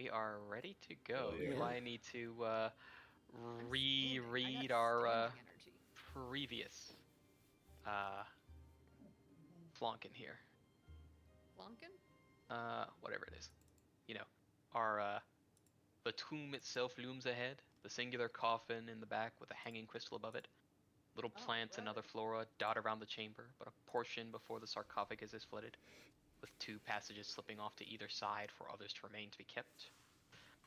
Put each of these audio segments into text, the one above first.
We are ready to go. Oh, yeah. Do I need to reread I got our standing energy. previous flonkin here? Flonkin? Whatever it is. You know, our the tomb itself looms ahead, the singular coffin in the back with a hanging crystal above it. Little plants and other flora dot around the chamber, but a portion before the sarcophagus is flooded, with 2 passages slipping off to either side for others to remain to be kept.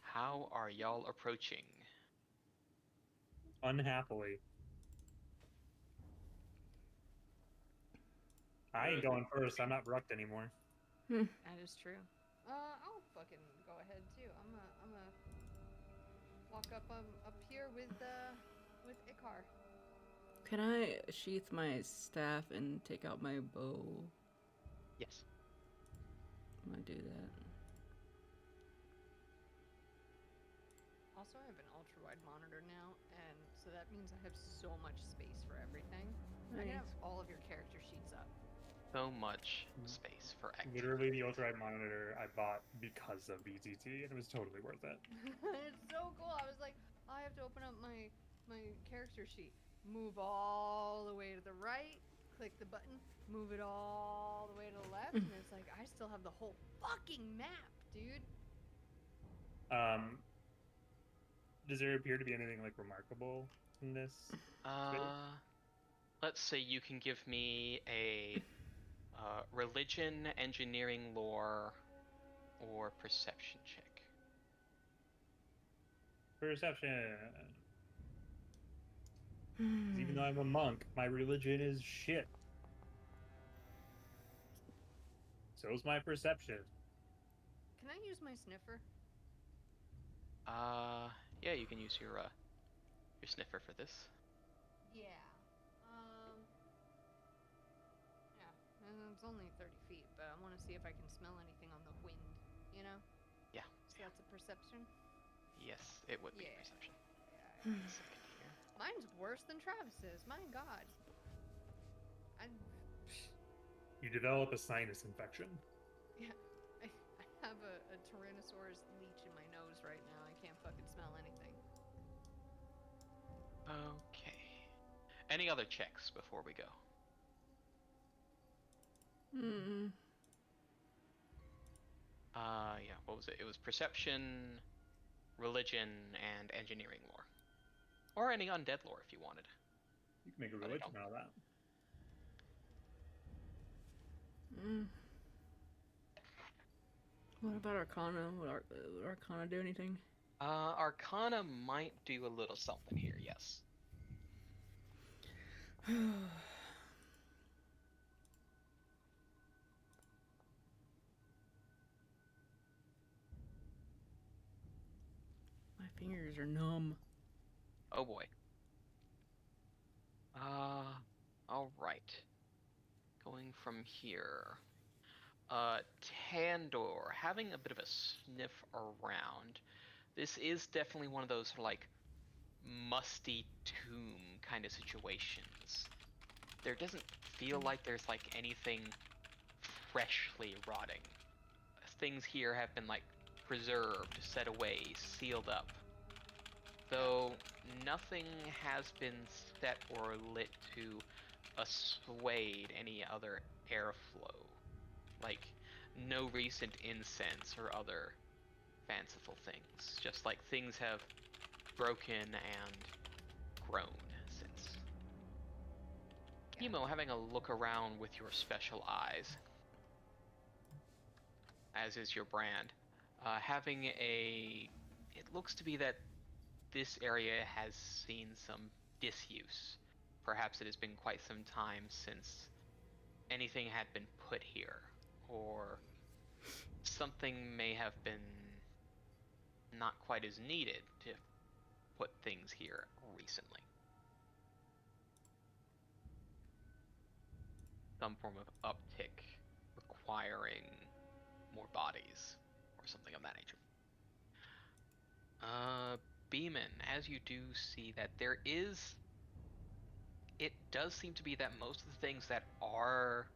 How are y'all approaching? Unhappily. I ain't going first. I'm not rucked anymore. That is true. I'll fucking go ahead too. I'm a walk up here with Ikar. Can I sheath my staff and take out my bow? Yes. I'm gonna do that. Also, I have an ultra-wide monitor now, and so that means I have so much space for everything. I can have all of your character sheets up. So much space for activity. Literally, the ultra-wide monitor I bought because of BTT, and it was totally worth it. It's so cool. I was like, I have to open up my character sheet, move all the way to the right, click the button, move it all the way to the left, and it's like I still have the whole fucking map, dude. Does there appear to be anything like remarkable in this? Let's say you can give me a religion, engineering, lore, or perception check. Perception. 'Cause even though I'm a monk, my religion is shit. So's my perception. Can I use my sniffer? Yeah, you can use your sniffer for this. Yeah. Yeah. And it's only 30 feet, but I want to see if I can smell anything on the wind, you know? Yeah. So that's a perception? Yes, it would be Yeah. perception. Yeah. A second here. Mine's worse than Travis's. My God. You develop a sinus infection. Yeah. I have a Tyrannosaurus leech in my nose right now. I can't fucking smell anything. Okay. Any other checks before we go? Yeah, what was it? It was perception, religion, and engineering lore. Or any undead lore if you wanted. You can make a But I religion don't. out of that. What about Arcana? Would Arcana do anything? Arcana might do a little something here, yes. My fingers are numb. Oh boy. Alright. Going from here. Tandor, having a bit of a sniff around. This is definitely one of those like musty tomb kind of situations. There doesn't feel like there's like anything freshly rotting. Things here have been like preserved, set away, sealed up. Though nothing has been set or lit to assuade any other airflow. Like, no recent incense or other fanciful things. Just like things have broken and grown since. Emo, having a look around with your special eyes, as is your brand, it looks to be that this area has seen some disuse. Perhaps it has been quite some time since anything had been put here, or something may have been not quite as needed to put things here recently. Some form of uptick requiring more bodies, or something of that nature. Beeman, as you do see that it does seem to be that most of the things that are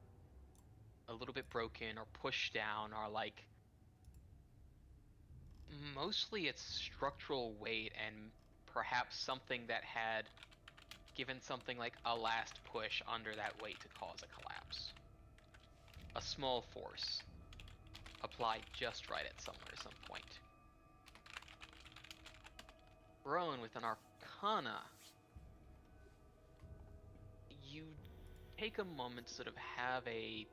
a little bit broken or pushed down are like Mostly it's structural weight and perhaps something that had given something like a last push under that weight to cause a collapse. A small force applied just right at some point. Rowan, with an Arcana, you take a moment to sort of have a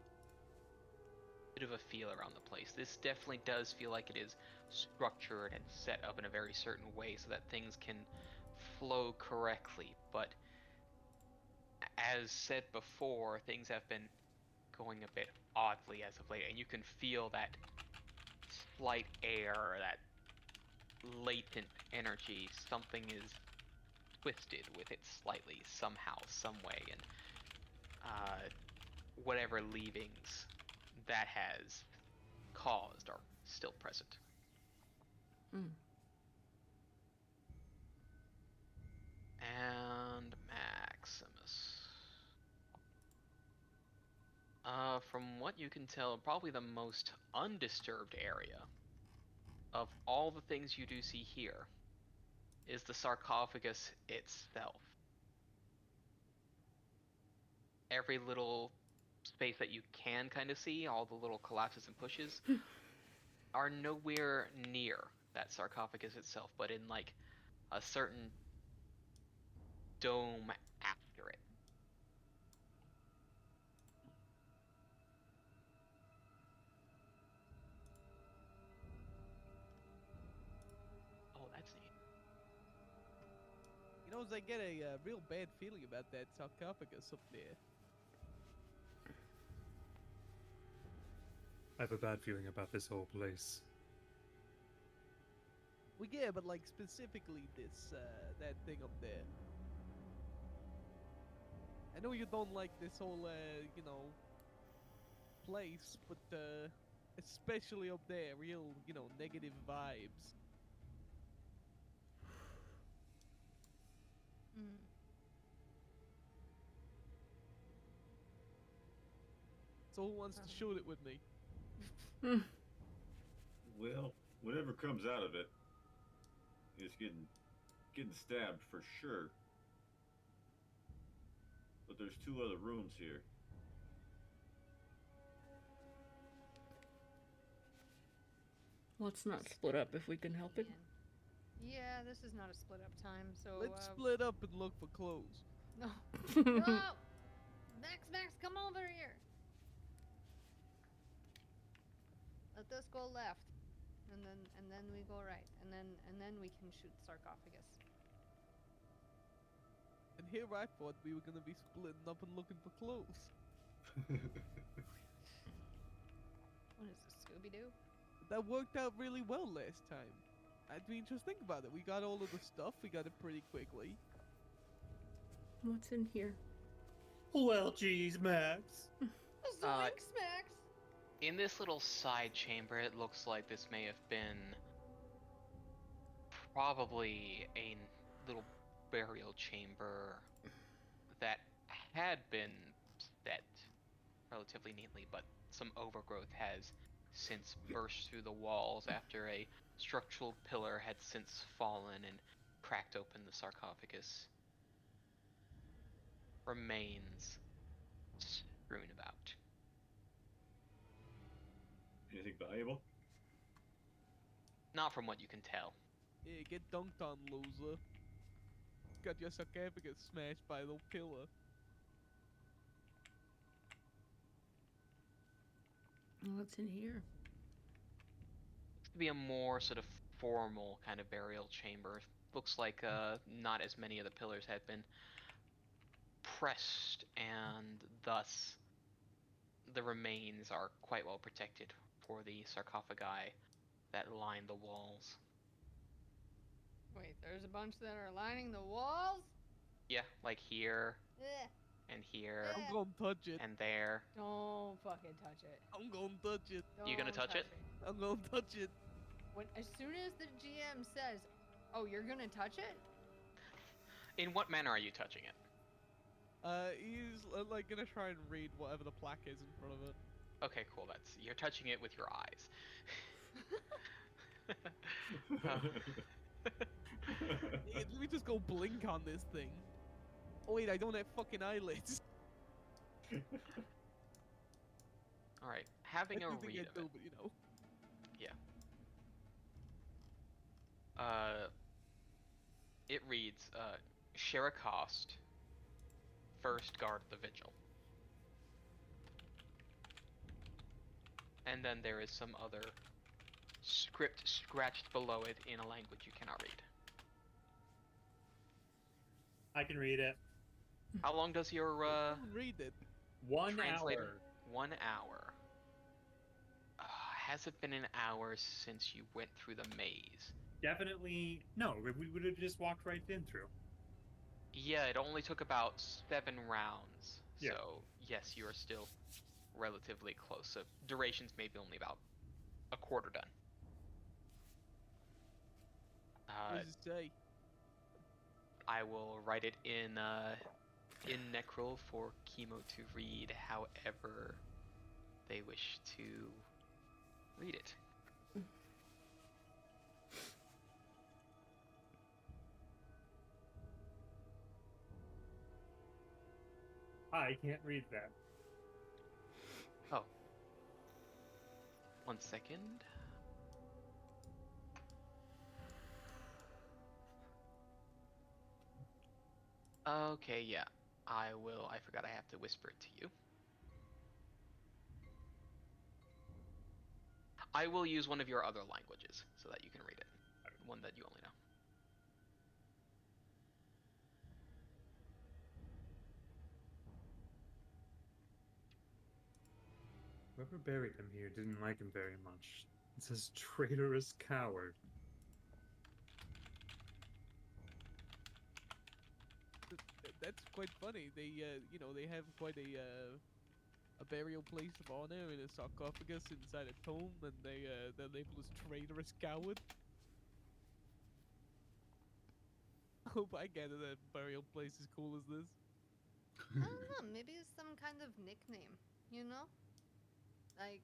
bit of a feel around the place. This definitely does feel like it is structured and set up in a very certain way so that things can flow correctly. But as said before, things have been going a bit oddly as of late, and you can feel that slight air, that latent energy. Something is twisted with it slightly, somehow, some way, and whatever leavings that has caused are still present. Mm. And Maximus. From what you can tell, probably the most undisturbed area of all the things you do see here is the sarcophagus itself. Every little space that you can kind of see, all the little collapses and pushes, are nowhere near that sarcophagus itself, but in like a certain dome after it. Oh, that's neat. You know, I get a real bad feeling about that sarcophagus up there. I have a bad feeling about this whole place. Well, yeah, but like specifically this, that thing up there. I know you don't like this whole, you know, place, but especially up there, real, you know, negative vibes. Mm. So who wants to shoot it with me? Well, whatever comes out of it is getting stabbed for sure. But there's two other rooms here. Let's not split up if we can help it. Yeah, this is not a split up time, so Let's split up and look for clothes. No. No! Max, come over here. Let us go left. And then we go right. And then we can shoot the sarcophagus. And here I thought we were gonna be splitting up and looking for clothes. What is this, Scooby-Doo? That worked out really well last time. I mean, just think about it. We got all of the stuff. We got it pretty quickly. What's in here? Well, geez, Max. Zoinks, Max! In this little side chamber, it looks like this may have been probably a little burial chamber that had been set relatively neatly, but some overgrowth has since burst through the walls after a structural pillar had since fallen and cracked open the sarcophagus. Remains strewn about. Anything valuable? Not from what you can tell. Yeah, get dunked on, loser. Got your sarcophagus smashed by the pillar. What's in here? Looks to be a more sort of formal kind of burial chamber. Looks like not as many of the pillars had been pressed, and thus the remains are quite well protected for the sarcophagi that line the walls. Wait, there's a bunch that are lining the walls? Yeah, like here Ugh. and here Yeah. I'm gonna touch it. and there. Don't fucking touch it. I'm gonna touch it. You gonna Don't touch it? I'm gonna touch it. As soon as the GM says, "Oh, you're gonna touch it," In what manner are you touching it? He's like gonna try and read whatever the plaque is in front of it. Okay, cool. You're touching it with your eyes. Hey, let me just go blink on this thing. Oh wait, I don't have fucking eyelids. All right, having I a do think read I of do, it. but you know. It reads, share a cost. First guard the vigil. And then there is some other script scratched below it in a language you cannot read. I can read it. How long does your Read it. 1 translator? hour. 1 hour. Has it been an hour since you went through the maze? Definitely no. We would have just walked right in through. Yeah, it only took about 7 rounds. Yeah. So yes, you are still relatively close. So duration's maybe only about a quarter done. What does it say? I will write it in Necrol for Chemo to read however they wish to read it. I can't read that. Oh. 1 second. Okay, yeah. I will. I forgot I have to whisper it to you. I will use one of your other languages so that you can read it. One that you only know. Whoever buried him here didn't like him very much. It says traitorous coward. That's quite funny. They, you know, they have quite a burial place of honor in a sarcophagus inside a tomb, and they're labeled as traitorous coward. I hope I get it. A burial place as cool as this. I don't know. Maybe it's some kind of nickname. You know, like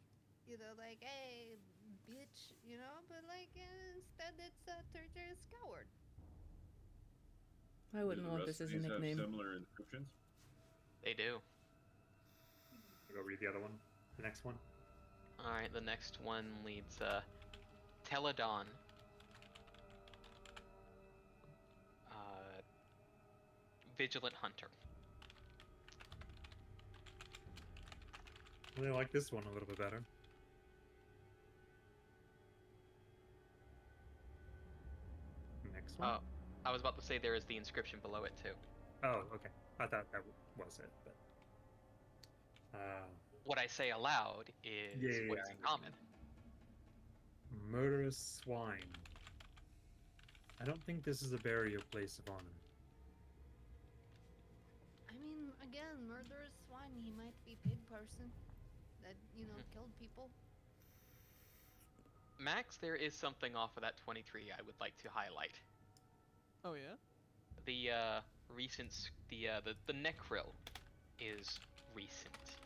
like hey, bitch. You know, but like instead it's a traitorous coward. I wouldn't want this as a nickname. Have similar inscriptions? They do. I'll go read the other one. The next one. Alright, the next one leads Teledon. Vigilant Hunter. I really like this one a little bit better. Next one. Oh, I was about to say there is the inscription below it too. Oh, okay. I thought that was it, but. What I say aloud is Yeah, what's in common. Murderous swine. I don't think this is a burial place of honor. I mean, again, murderous swine. He might be pig person that killed people. Max, there is something off of that 23 I would like to highlight. Oh yeah. The recent the necryl is recent.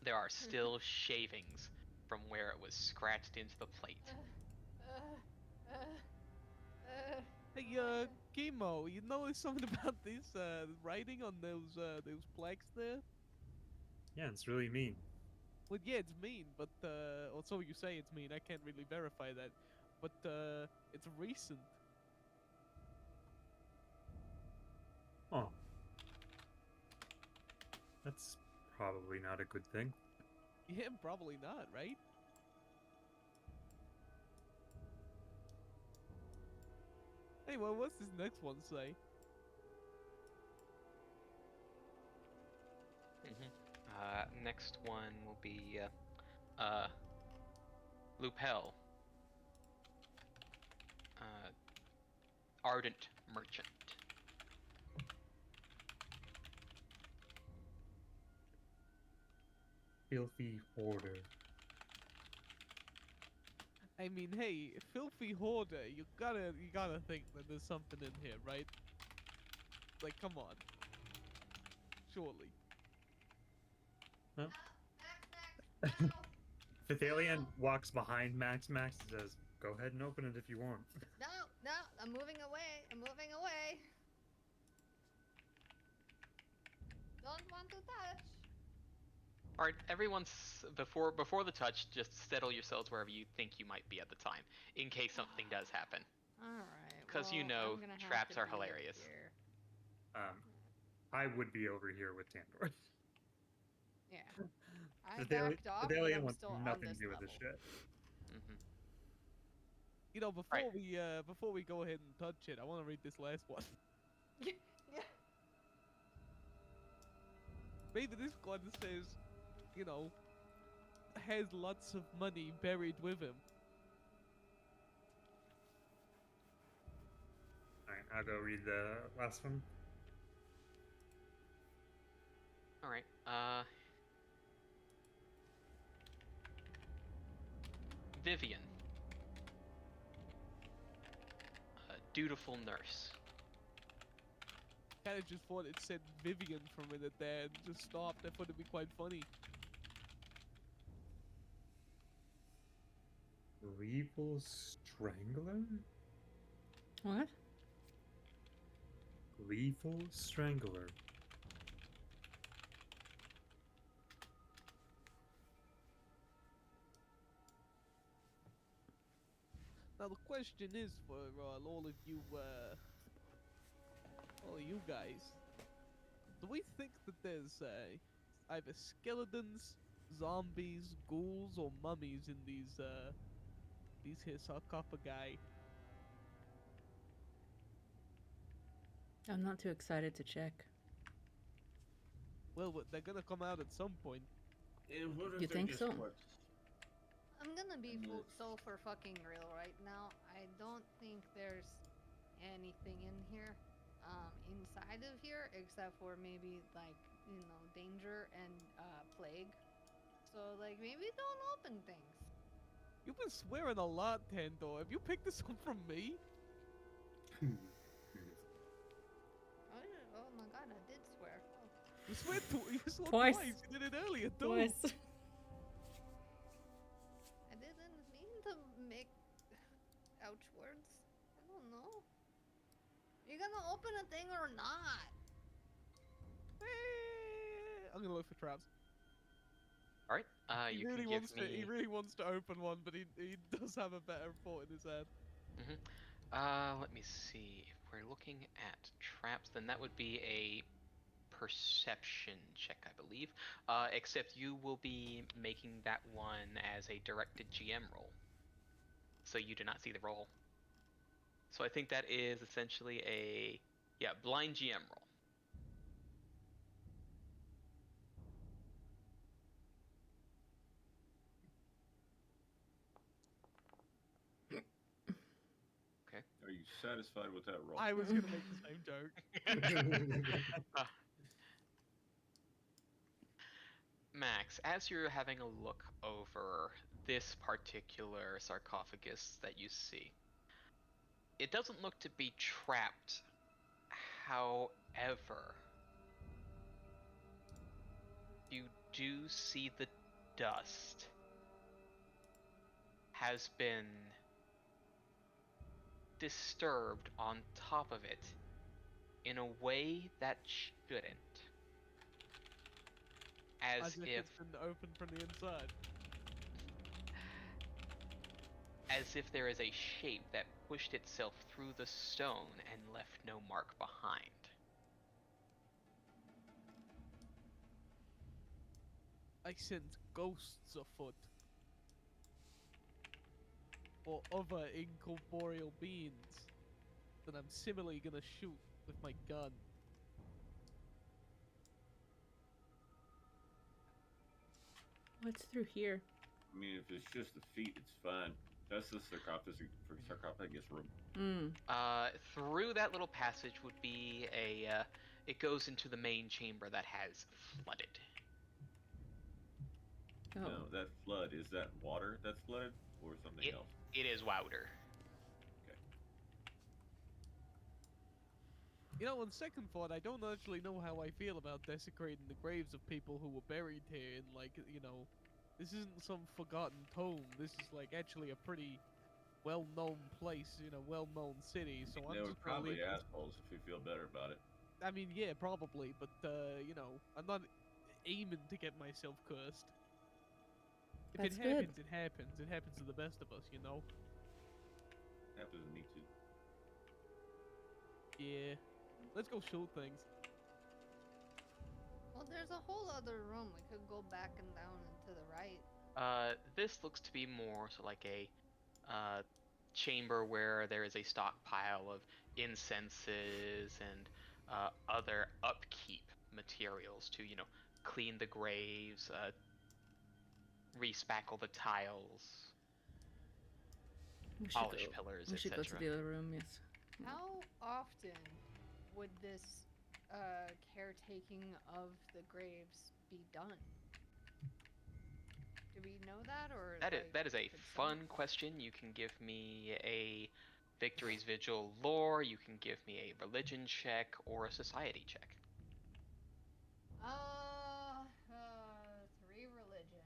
There are still shavings from where it was scratched into the plate. Hey, Chemo, you notice something about this writing on those plaques there? Yeah, it's really mean. Well, yeah, it's mean, but also you say it's mean. I can't really verify that, but it's recent. Oh. That's probably not a good thing. Yeah, probably not, right? Anyway, what's this next one say? Next one will be Lupel. Ardent Merchant. Filthy hoarder. I mean, hey, filthy hoarder, you gotta think that there's something in here, right? Like, come on. Surely. Huh? Pithalian walks behind Max and says, "Go ahead and open it if you want." No, no, I'm moving away. I'm moving away. Don't want to touch. All right, everyone's before the touch, just settle yourselves wherever you think you might be at the time, in case something does happen. All right. Because you well, know I'm gonna have traps to are be over hilarious. here. I would be over here with Tandor. Yeah. I backed off, but Pithalian I'm wants still on nothing this to do with level. this shit. Hmm. You know, before we go ahead and touch it, I want to read this last one. Yeah. Maybe this one says, you know, has lots of money buried with him. Alright, I'll go read the last one. All right. Vivian, a dutiful nurse. Kind of just thought it said Vivian for a minute there and just stopped. I thought it'd be quite funny. Gleeful Strangler? What? Gleeful Strangler. Now the question is for all of you guys. Do we think that there's either skeletons, zombies, ghouls, or mummies in these here sarcophagi? I'm not too excited to check. Well, they're gonna come out at some point. And what if You they're think just so? what? I'm gonna be Yes. so for fucking real right now. I don't think there's anything in here, inside of here, except for maybe like danger and plague. So like maybe don't open things. You've been swearing a lot, Tandor. Have you picked this up from me? Oh my god, I did swear. Oh. You swore Twice. twice. You did it earlier too. Twice. I didn't mean to make ouch words. I don't know. You gonna open a thing or not? I'm gonna look for traps. All right. He You really can give wants me. to. He really wants to open one, but he does have a better thought in his head. Let me see. If we're looking at traps, then that would be a perception check, I believe. Except you will be making that one as a directed GM roll, so you do not see the roll. So I think that is essentially a blind GM roll. Are you satisfied with that roll? I was gonna make the same joke. Max, as you're having a look over this particular sarcophagus that you see, it doesn't look to be trapped. However, you do see the dust has been disturbed on top of it in a way that shouldn't. As if if it's been opened from the inside. there is a shape that pushed itself through the stone and left no mark behind. I sense ghosts afoot. Or other incorporeal beings that I'm similarly gonna shoot with my gun. What's through here? I mean, if it's just the feet, it's fine. That's the sarcophagus room. Through that little passage would be it goes into the main chamber that has flooded. Oh. No, that flood, is that water that's flooded or something else? It is Wouter. You know, on second thought, I don't actually know how I feel about desecrating the graves of people who were buried here in, like, This isn't some forgotten tome. This is like actually a pretty well-known place in a well-known city. So I'm They were just gonna probably leave this. assholes if you feel better about it. I mean, yeah, probably, but you know, I'm not aiming to get myself cursed. If That's it good. happens, it happens. It happens to the best of us, you know. Happens to me too. Yeah. Let's go shoot things. Well, there's a whole other room. We could go back and down and to the right. This looks to be more so like a chamber where there is a stockpile of incenses and other upkeep materials to, clean the graves, respackle the tiles, We should polish go. pillars, We should go to etc. the other room. Yes. How often would this caretaking of the graves be done? Do we know that, or That is a could fun someone- question. You can give me a Victory's Vigil lore, you can give me a religion check, or a society check. 3 religion,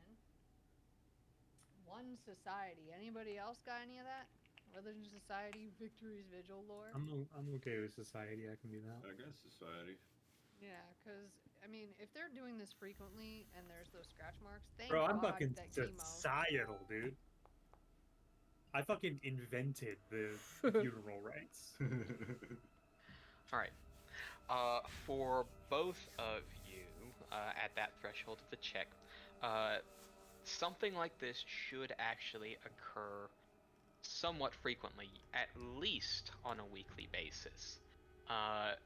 1 society. Anybody else got any of that? Religion, society, Victory's Vigil lore? I'm okay with society. I can do that. I guess society. Yeah, because, I mean, if they're doing this frequently and there's those scratch marks, thank Bro, I'm God fucking that chemo. societal, dude. I fucking invented the funeral rites. All right. For both of you, at that threshold of the check, something like this should actually occur somewhat frequently, at least on a weekly basis.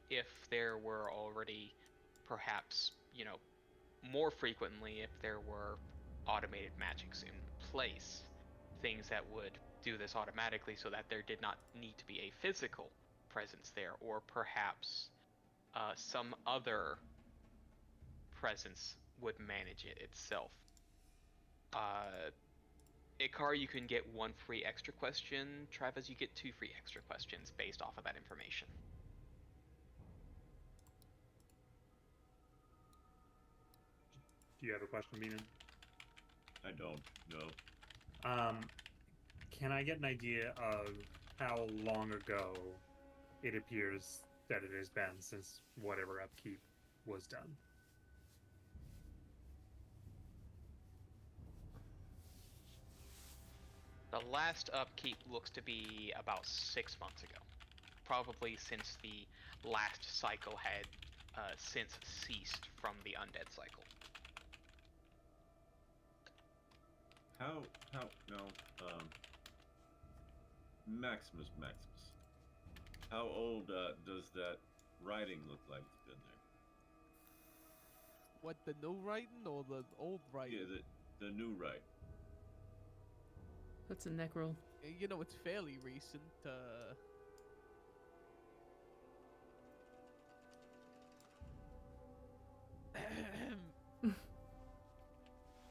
If there were already, perhaps, more frequently, if there were automated magics in place, things that would do this automatically so that there did not need to be a physical presence there, or perhaps some other presence would manage it itself. Ikar, you can get 1 free extra question. Travis, you get 2 free extra questions based off of that information. Do you have a question, Beeman? I don't know. Can I get an idea of how long ago it appears that it has been since whatever upkeep was done? The last upkeep looks to be about 6 months ago. Probably since the last cycle had since ceased from the undead cycle. Maximus. How old does that writing look like it's been there? What, the new writing or the old writing? Yeah, the new write. That's a neck roll. You know, it's fairly recent.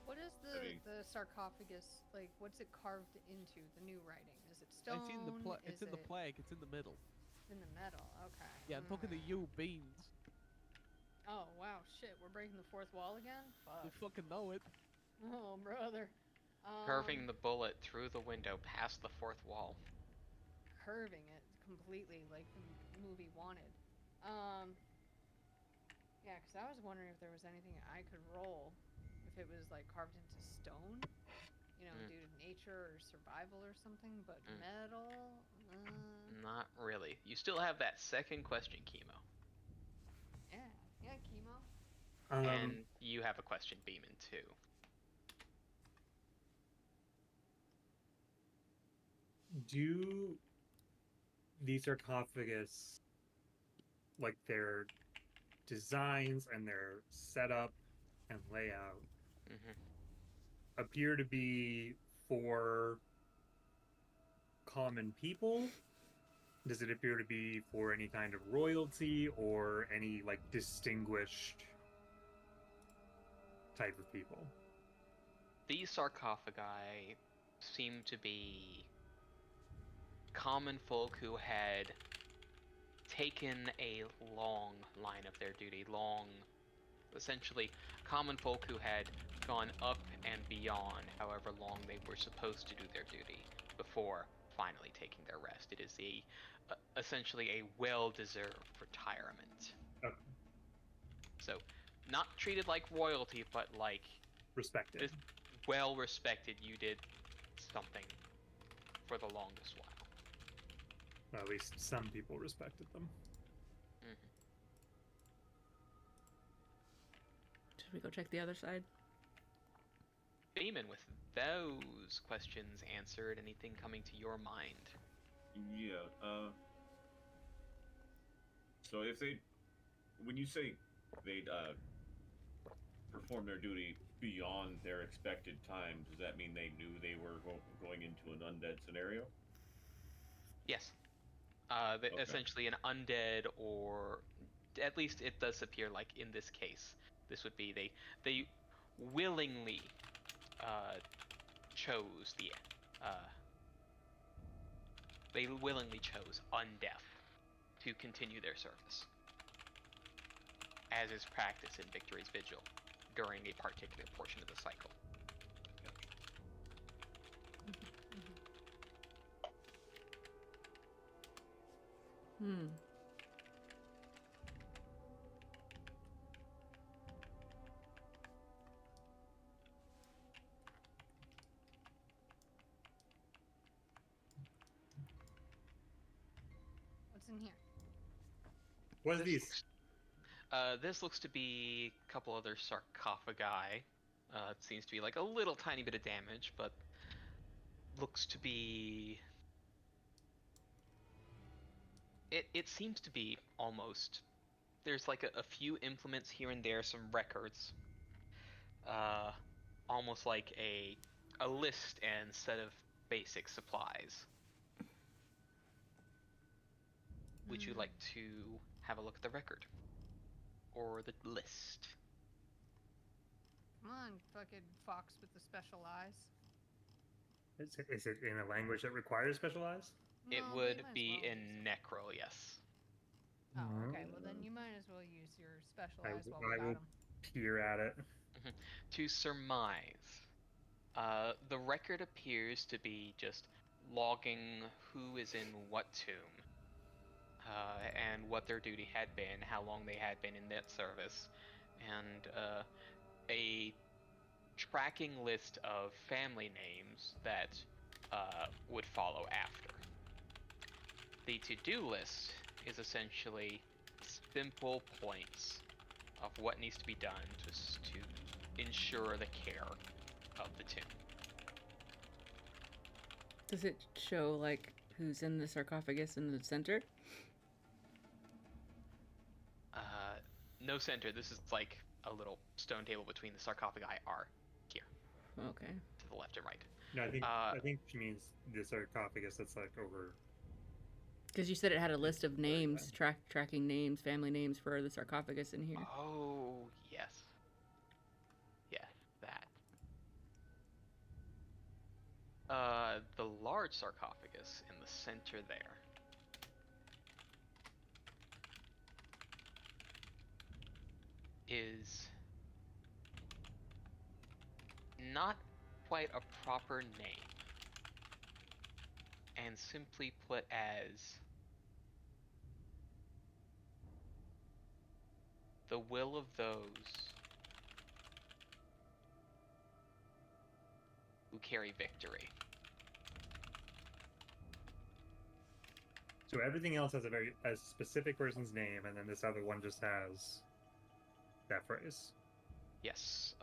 What is I mean- the sarcophagus, like, what's it carved into, the new writing? Is it stone? It's in the it's Is in the it plaque. It's in the middle. in the metal? Okay. Yeah, I'm talking to alright. you, Beans. Oh, wow, shit, we're breaking the 4th wall again? You Fuck. fucking know it. Oh, brother. Curving the bullet through the window past the 4th wall. Curving it completely, like the movie wanted. Yeah, because I was wondering if there was anything I could roll, if it was like carved into stone, due to nature or survival or something, but metal. Not really. You still have that second question, Chemo. Yeah, chemo. And you have a question, Beeman, too. Do the sarcophagus, like their designs and their setup and layout, appear to be for common people? Does it appear to be for any kind of royalty or any like distinguished type of people? These sarcophagi seem to be common folk who had taken a long line of their duty, long essentially common folk who had gone up and beyond however long they were supposed to do their duty before finally taking their rest. It is essentially a well-deserved retirement. Okay. So, not treated like royalty, but like Respected. this well respected. You did something for the longest while. Well, at least some people respected them. Should we go check the other side? Beeman, with those questions answered, anything coming to your mind? Yeah. So if when you say they'd perform their duty beyond their expected time, does that mean they knew they were going into an undead scenario? Yes. Okay. Essentially an undead, or at least it does appear like in this case, this would be they willingly chose they willingly chose undeath to continue their service, as is practice in Victory's Vigil during a particular portion of the cycle. What's in here? What's This these? This looks to be a couple other sarcophagi. It seems to be like a little tiny bit of damage, but looks to be... It seems to be almost... There's like a few implements here and there, some records. Almost like a list and set of basic supplies. Would you like to have a look at the record? Or the list? Come on, fucking fox with the special eyes. Is it in a language that requires special eyes? It No, would you might as be well in use it. Necro, yes. Oh, okay. Well, then you might as well use your special I eyes while we will got them. peer at it. To surmise, the record appears to be just logging who is in what tomb, and what their duty had been, how long they had been in that service, and a tracking list of family names that would follow after. The to-do list is essentially simple points of what needs to be done to ensure the care of the tomb. Does it show, like, who's in the sarcophagus in the center? No center. This is like a little stone table between the sarcophagi are here, Okay. to the left and right. No, I think she means the sarcophagus that's like over. Because you said it had a list of names, tracking names, family names for the sarcophagus in here. Oh, yes. Yeah, that. The large sarcophagus in the center there. Is not quite a proper name, and simply put as the will of those who carry victory. So everything else has a specific person's name, and then this other one just has that phrase. Yes.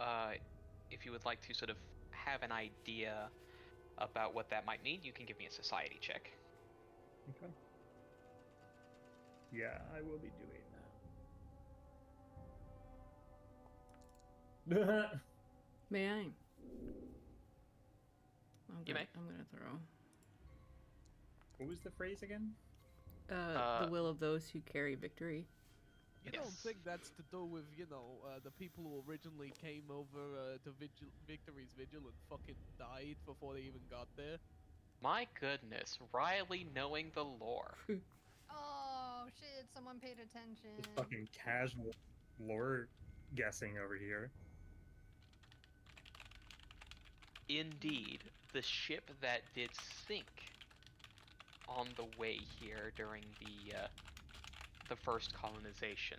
If you would like to sort of have an idea about what that might mean, you can give me a society check. Okay. Yeah, I will be doing that. May I? You may. I'm gonna throw. What was the phrase again? The will of those who carry victory. You Yes. don't think that's to do with, the people who originally came over to Victory's Vigil and fucking died before they even got there? My goodness, Riley knowing the lore. Oh shit! Someone paid attention. Just fucking casual lore guessing over here. Indeed, the ship that did sink on the way here during the first colonization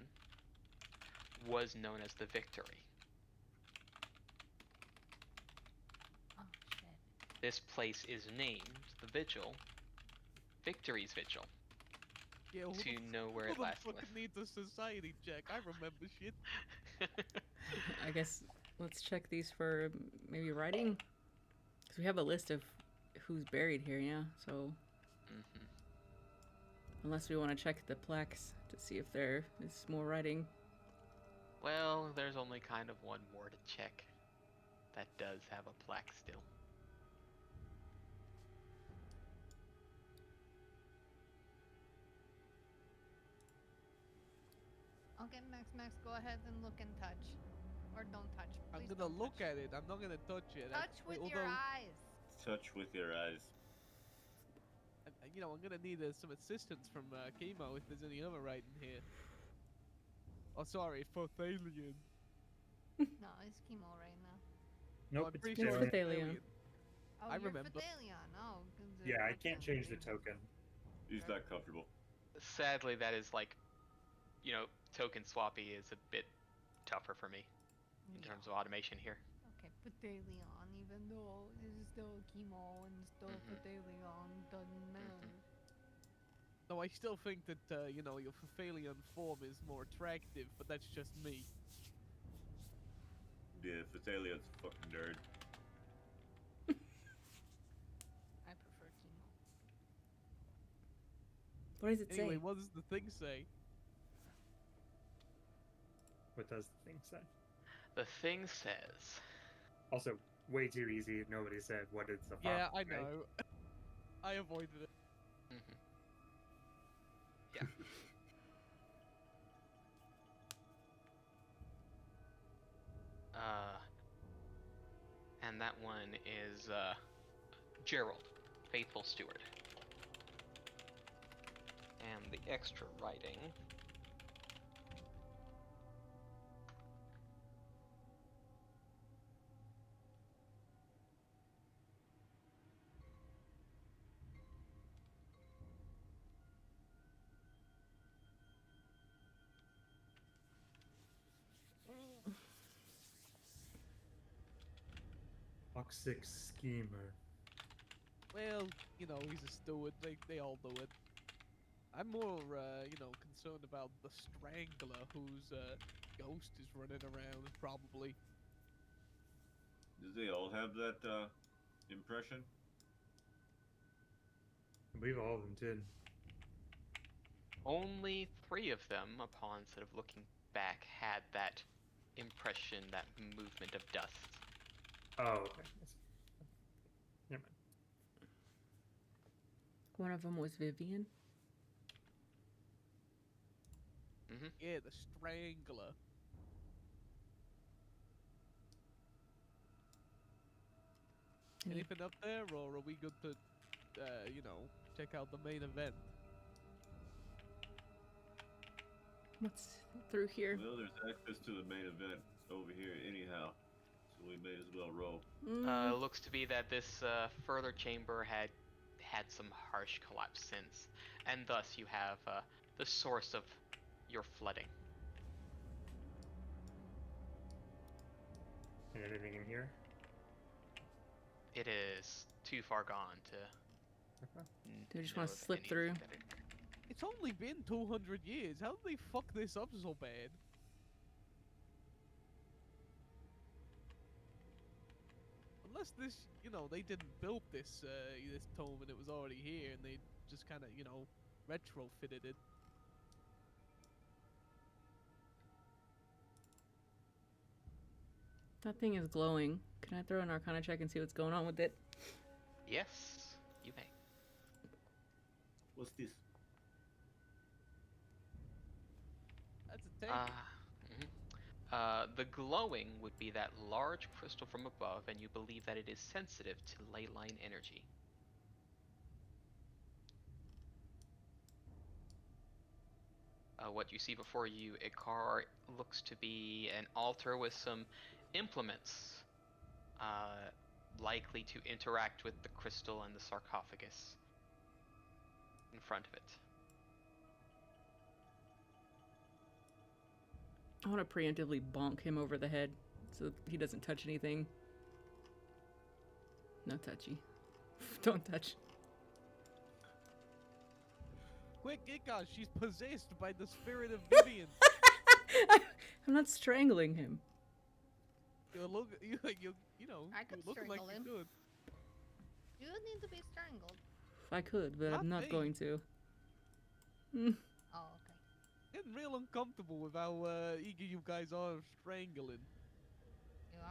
was known as the Victory. Oh shit. This place is named the Vigil, Victory's Vigil, Yeah, who to know where who it the last fucking needs a society check? I remember shit. I guess let's check these for maybe writing. Because we have a list of who's buried here, yeah? So, Mhm. unless we want to check the plaques to see if there is more writing. Well, there's only kind of one more to check. That does have a plaque still. Okay, Max, go ahead and look and touch. Or don't touch. I'm Please gonna don't look touch. at it. I'm not gonna touch it. Touch with your eyes. Touch with your eyes. You know, I'm gonna need some assistance from Chemo if there's any other writing here. Oh, sorry, Fothalion. No, it's chemo right now. Nope, I'm it's pretty It's sure Phthalion. Fothalion. Oh, I you're remember. Phthalion. Oh, Yeah, I can't change the token. He's not comfortable. Sadly, that is like, token swappy is a bit tougher for me in terms of automation here. Okay, Phthalion, even though it's still chemo and still Mhm. Phthalion, doesn't matter. No, I still think that, you know, your Fothalion form is more attractive, but that's just me. Yeah, Fatalia's a fucking nerd. I prefer chemo. What does it Anyway, say? what does the thing say? What does the thing say? The thing says, Also, way too easy. Nobody said what is the Yeah, font, I right? know. I avoided it. mhm. And that one is Gerald, Faithful Steward. And the extra writing. Toxic schemer. Well, you know, he's a steward. They all do it. I'm more, you know, concerned about the Strangler, whose ghost is running around, probably. Do they all have that impression? I believe all of them did. Only 3 of them, upon sort of looking back, had that impression, that movement of dust. Oh, okay. Never mind. One of them was Vivian. Mm-hmm. Yeah, the Strangler. Any- Anything up there, or are we good to, you know, check out the main event? What's through here? Well, there's access to the main event over here anyhow, so we may as well roll. Looks to be that this further chamber had some harsh collapse since, and thus you have the source of your flooding. And anything in here? It is too far gone to. Okay. Do we just know wanna of slip anything through? that it- It's only been 200 years. How did they fuck this up so bad? Unless this, you know, they didn't build this this tomb and it was already here, and they just kind of, you know, retrofitted it. That thing is glowing. Can I throw an Arcana check and see what's going on with it? Yes, you may. What's this? That's a tank. The glowing would be that large crystal from above, and you believe that it is sensitive to ley line energy. What you see before you, Ikar, looks to be an altar with some implements, likely to interact with the crystal and the sarcophagus in front of it. I want to preemptively bonk him over the head so he doesn't touch anything. No touchy. Don't touch. Quick, Ika, she's possessed by the spirit of Vivian. I'm not strangling him. You know, I could you're looking like strangle you him. could. You need to be strangled. If I could, but I'm Not not me. going to. Oh, okay. Getting real uncomfortable with how eager you guys are strangling.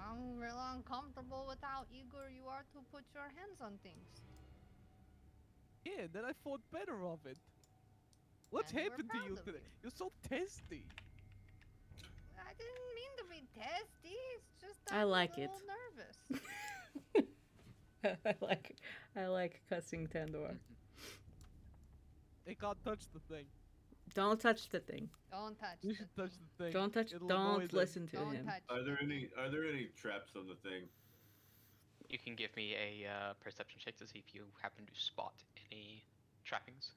I'm real uncomfortable with how eager you are to put your hands on things. Yeah, then I thought better of it. What's And we're happened to proud you of today? you. You're so testy. I didn't mean to be testy. It's just I I'm like a it. little nervous. I like cussing Tandor. They can't touch the thing. Don't touch the thing. Don't touch. You the should touch thing. the thing. Don't touch. It'll annoy Don't them. listen to Don't him. touch. Are there the any thing. are there any traps on the thing? You can give me a perception check to see if you happen to spot any trappings.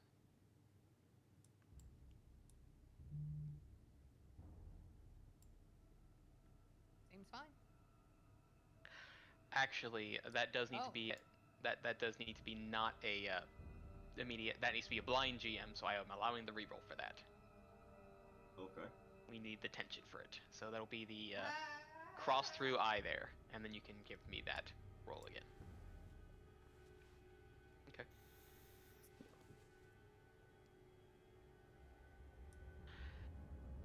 Seems fine. Actually, that does need Oh. to be that does need to be not a immediate. That needs to be a blind GM, so I am allowing the reroll for that. Okay. We need the tension for it, so that'll be the cross through eye there, and then you can give me that roll again. Okay.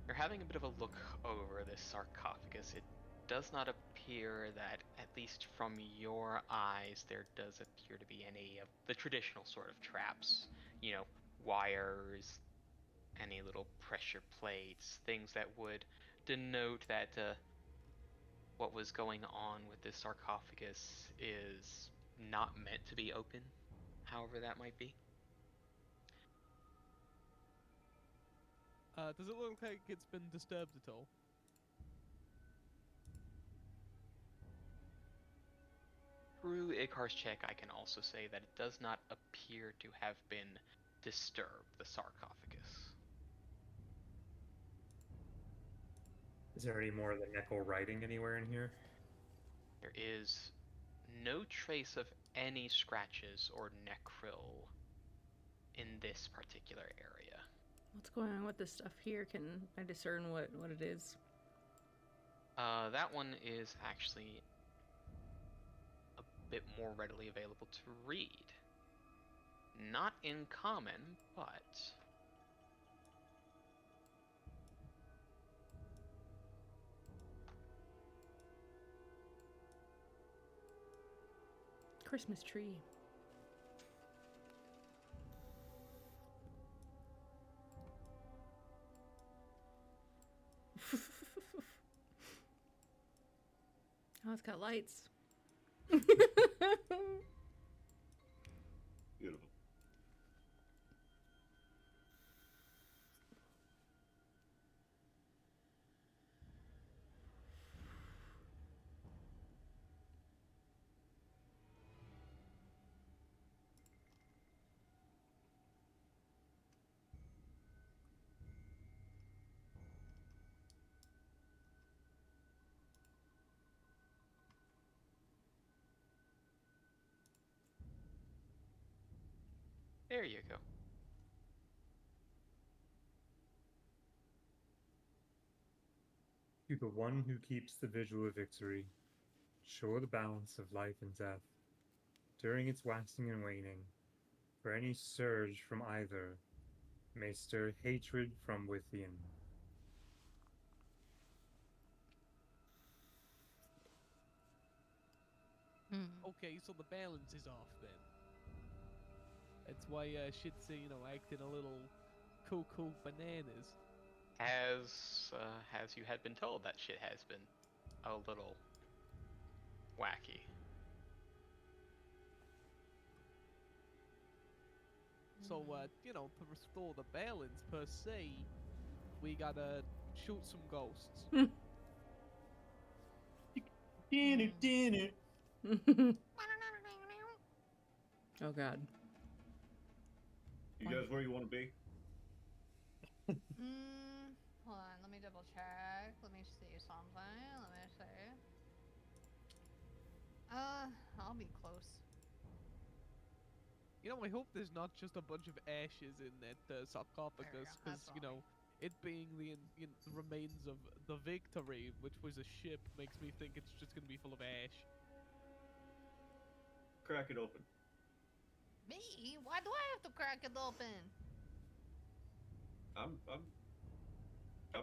You're having a bit of a look over this sarcophagus. It does not appear that, at least from your eyes, there does appear to be any of the traditional sort of traps. You know, wires, any little pressure plates, things that would denote that what was going on with this sarcophagus is not meant to be open, however that might be. Does it look like it's been disturbed at all? Through Ikar's check, I can also say that it does not appear to have been disturbed, the sarcophagus. Is there any more of the Neckel writing anywhere in here? There is no trace of any scratches or necryl in this particular area. What's going on with this stuff here? Can I discern what it is? That one is actually a bit more readily available to read. Not in common, but Christmas tree. Oh, it's got lights. Beautiful. there you go. To the one who keeps the vigil of victory, sure the balance of life and death, during its waxing and waning, for any surge from either may stir hatred from within. Okay, so the balance is off then. That's why shit's acting a little cuckoo bananas. As you had been told, that shit has been a little wacky. So to restore the balance per se, we gotta shoot some ghosts. Dinner, dinner. Oh god. You guys where you want to be? Hold on, let me double check. Let me see something. Let me see. I'll be close. You know, I hope there's not just a bunch of ashes in that sarcophagus, go, because, that's you know, it being the remains of the Victory, which was a ship, makes me think it's just gonna be full of ash. Crack it open. Me? Why do I have to crack it open? I'm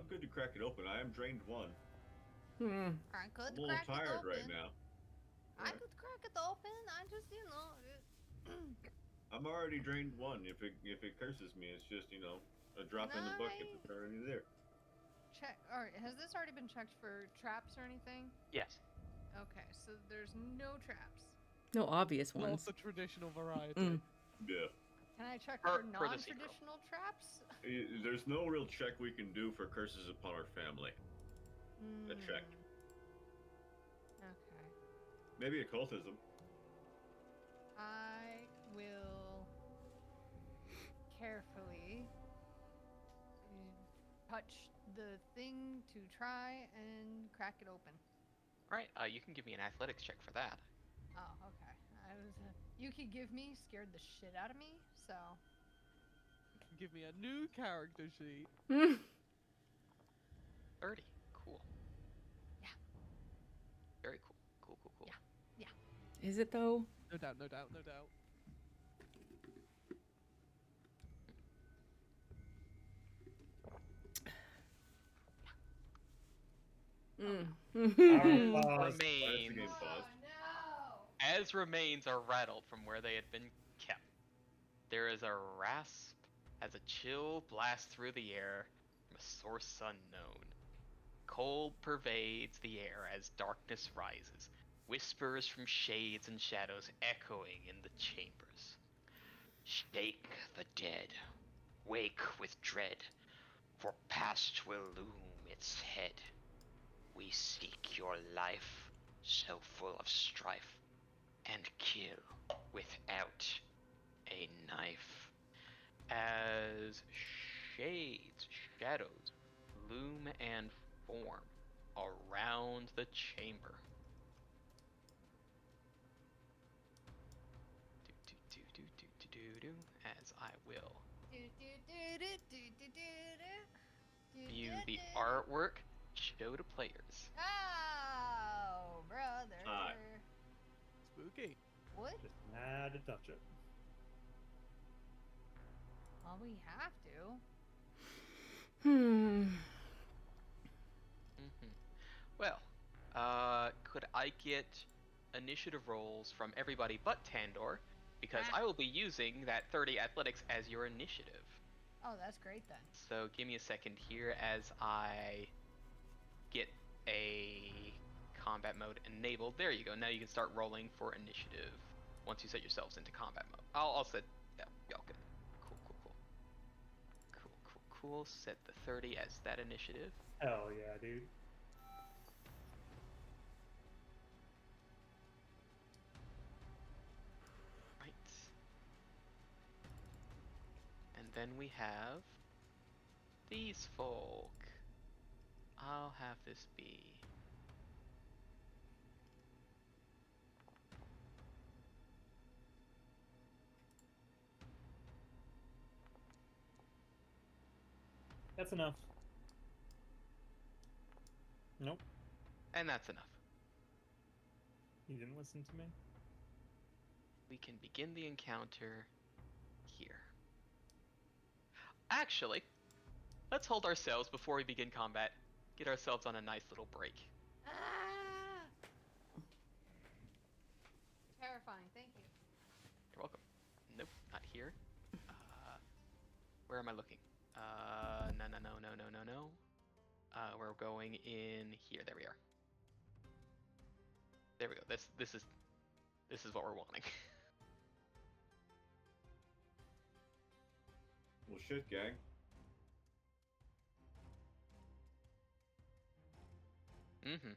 good to crack it open. I am drained 1. I could I'm a little crack it tired open. right now. I could crack it open. I just, I'm already drained 1. If it curses me, it's just, you know, a drop in the bucket that's already there. check. All right, has this already been checked for traps or anything? Yes. Okay, so there's no traps. No obvious Not ones. the traditional variety. Yeah. Can I check Per for the secret. non-traditional traps? There's no real check we can do for curses upon our family. A check. Okay. Maybe occultism. I will carefully touch the thing to try and crack it open. Right. You can give me an athletics check for that. Oh, okay. I was. You could give me scared the shit out of me, so. Give me a new character sheet. 30. Cool. Yeah. Very cool. Cool. Yeah. Is it though? No doubt, no doubt, no doubt. Pause. Remains. game paused. No! As remains are rattled from where they had been kept, there is a rasp as a chill blast through the air from a source unknown. Cold pervades the air as darkness rises, whispers from shades and shadows echoing in the chambers. Shake the dead, wake with dread, for past will loom its head. We seek your life, so full of strife, and kill without a knife. As shades, shadows loom and form around the chamber. As I will view the artwork show to players. Oh, brother. Hi. Spooky. What? Just had to touch it. Well, we have to. Well, could I get initiative rolls from everybody but Tandor? Because I will be using that 30 athletics as your initiative. Oh, that's great then. So give me a second here as I get a combat mode enabled. There you go. Now you can start rolling for initiative once you set yourselves into combat mode. I'll set. Yeah, okay. Cool. Set the 30 as that initiative. Hell yeah, dude. Right. And then we have these folk. I'll have this be. That's enough. Nope. And that's enough. You didn't listen to me? We can begin the encounter here. Actually, let's hold ourselves before we begin combat. Get ourselves on a nice little break. Ah! Terrifying. Thank you. You're welcome. Nope, not here. Where am I looking? No. We're going in here. There we are. There we go. This is what we're wanting. Well, shit, gang. Mm-hmm.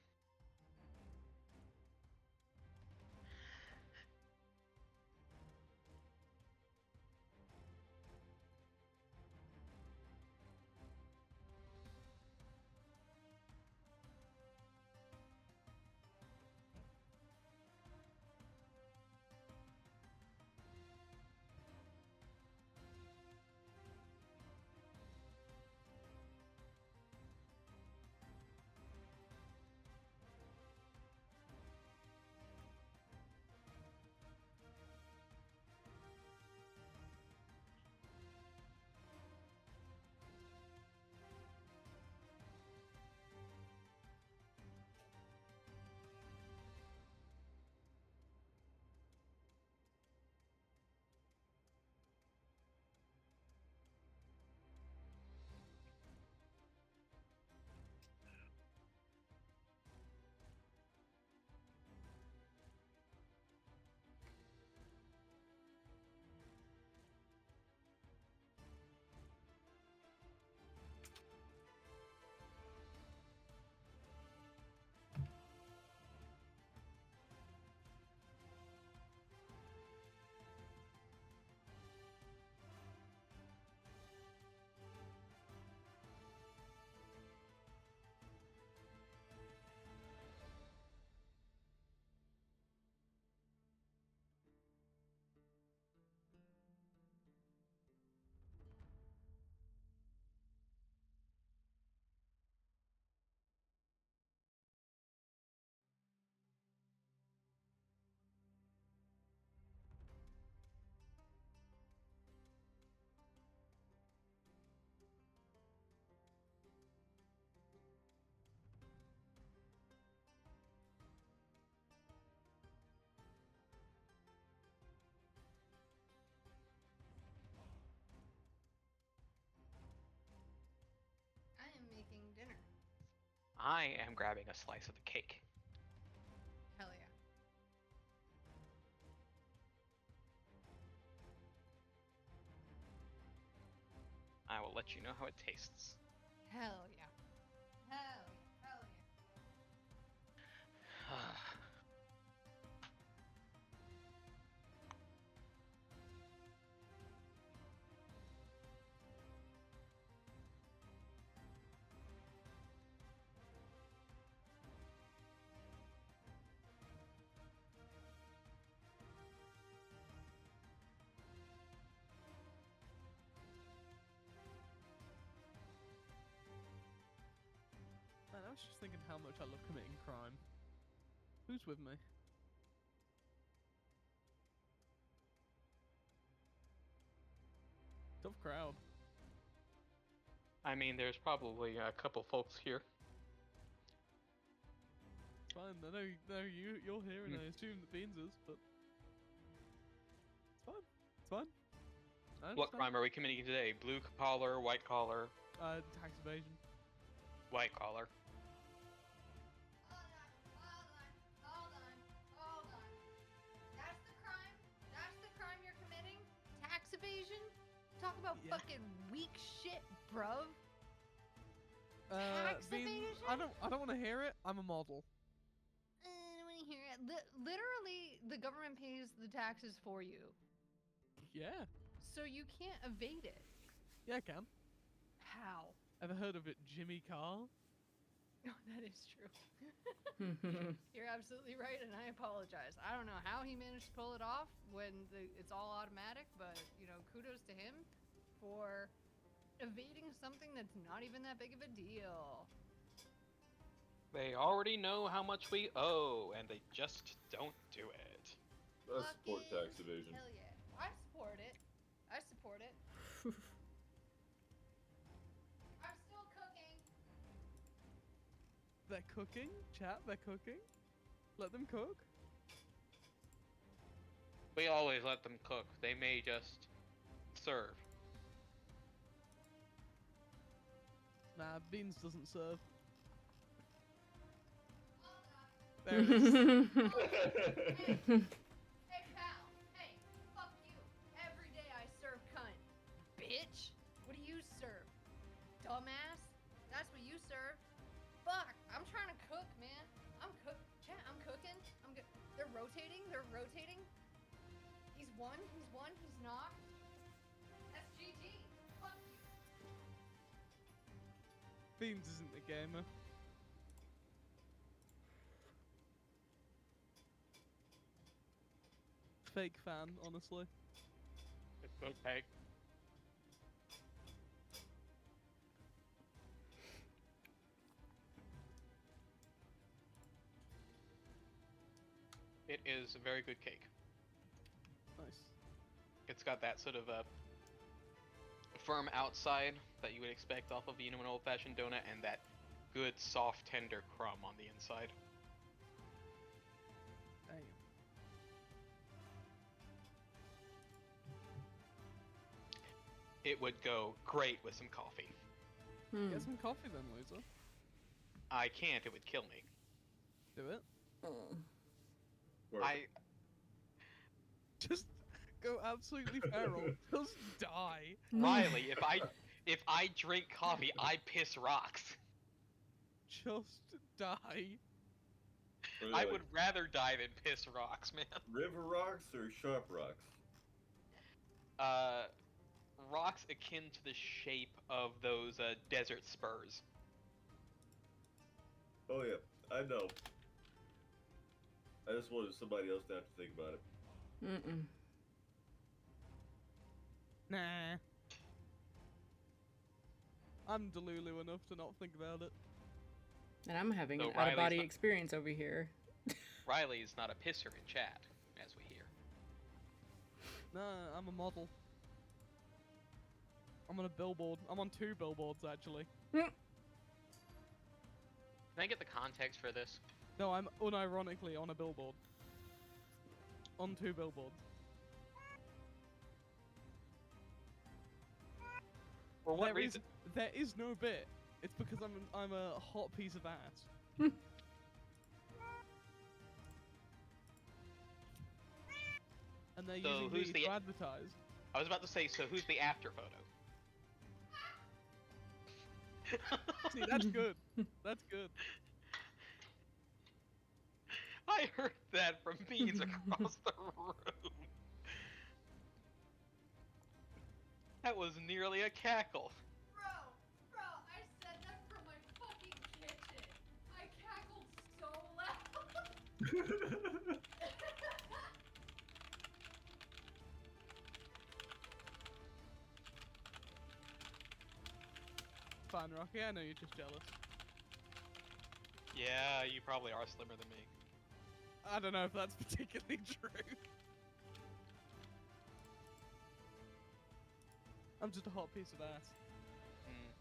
I am making dinner. I am grabbing a slice of the cake. Hell yeah. I will let you know how it tastes. Hell yeah. Hell yeah. Hell yeah. Man, I was just thinking how much I love committing crime. Who's with me? Tough crowd. I mean, there's probably a couple folks here. It's fine. I know you're here, and I assume that Beans is, but it's fine. It's fine. I What understand. crime are we committing today? Blue collar, white collar, Tax evasion. white collar. Hold on. That's the crime? That's the crime you're committing? Tax evasion? Talk about Yeah. fucking weak shit, bruv. Tax Beans, evasion? I don't want to hear it. I'm a model. I don't want to hear it. Literally, the government pays the taxes for you. Yeah. So you can't evade it. Yeah, I can. How? Ever heard of it, Jimmy Carr? No, that is true. You're absolutely right, and I apologize. I don't know how he managed to pull it off when it's all automatic, but, you know, kudos to him for evading something that's not even that big of a deal. They already know how much we owe, and they just don't do it. I support Fucking tax evasion. Hell yeah. I support it. I'm still cooking. They're cooking, chat. They're cooking. Let them cook. We always let them cook. They may just serve. Nah, Beans doesn't serve. Hold on. There it is. Hey, pal. Hey, fuck you. Every day I serve cunt. Bitch. What do you serve? Dumbass? That's what you serve? Fuck, I'm trying to cook, man. rotating. They're rotating. He's won. He's not. That's GG. Fuck you. Beans isn't a gamer. Fake fan, honestly. It's okay. It is a very good cake. Nice. It's got that sort of firm outside that you would expect off of an old-fashioned donut, and that good, soft, tender crumb on the inside. Damn. It would go great with some coffee. Get some coffee then, loser. I can't, it would kill me. Do it. Work. I Just go absolutely feral. Just die. Riley, if I drink coffee, I piss rocks. Just die. Or I like would rather die than piss rocks, man. river rocks or sharp rocks? Rocks akin to the shape of those desert spurs. Oh yeah, I know. I just wanted somebody else to have to think about it. Mm-mm. Nah. I'm delulu enough to not think about it. And I'm having So an out-of-body Riley's not- experience over here. Riley's not a pisser in chat, as we hear. Nah, I'm a model. I'm on a billboard. I'm on 2 billboards, actually. Can I get the context for this? No, I'm unironically on a billboard. On 2 billboards. For what reason? There is no bit. It's because I'm a hot piece of ass. And they're So using who's me the- to advertise. I was about to say, so who's the after photo? See, that's good. That's good. I heard that from bees across the room. That was nearly a cackle. Bro, I said that from my fucking kitchen. I cackled so loud. Fine, Rocky. I know you're just jealous. Yeah, you probably are slimmer than me. I don't know if that's particularly true. I'm just a hot piece of ass. Hmm.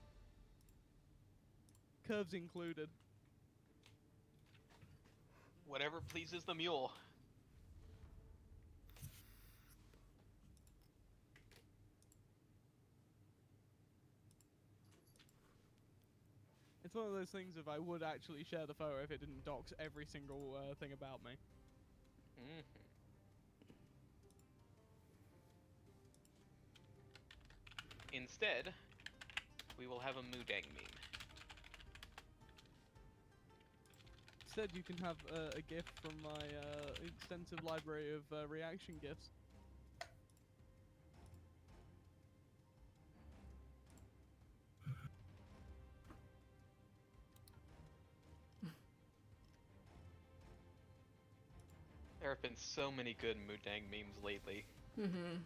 Curves included. Whatever pleases the mule. It's one of those things if I would actually share the photo if it didn't dox every single thing about me. Mm-hmm. Instead, we will have a Mudang meme. Instead, you can have a GIF from my extensive library of reaction GIFs. There have been so many good Mudang memes lately. Mm-hmm.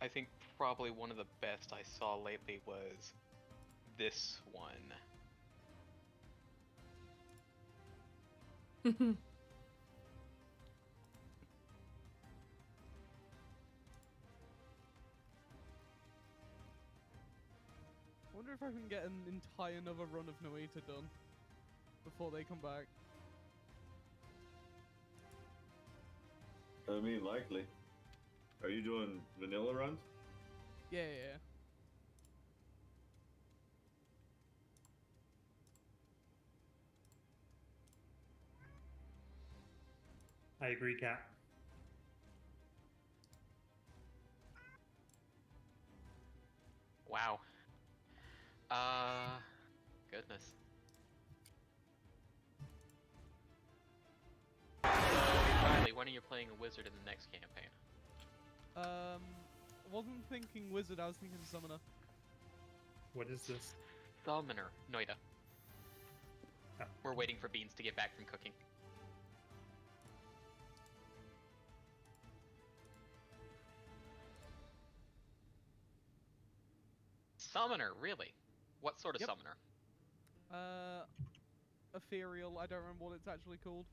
I think probably one of the best I saw lately was this one. I wonder if I can get an entire another run of Noita done before they come back. I mean, likely. Are you doing vanilla runs? Yeah, yeah, yeah. I agree, Cat. Wow. Goodness. you're playing a wizard in the next campaign. Wasn't thinking wizard. I was thinking summoner. What is this? Summoner, Noida. Oh. We're waiting for Beans to get back from cooking. Summoner, really? What sort of Yep. summoner? Ethereal. I don't remember what it's actually called.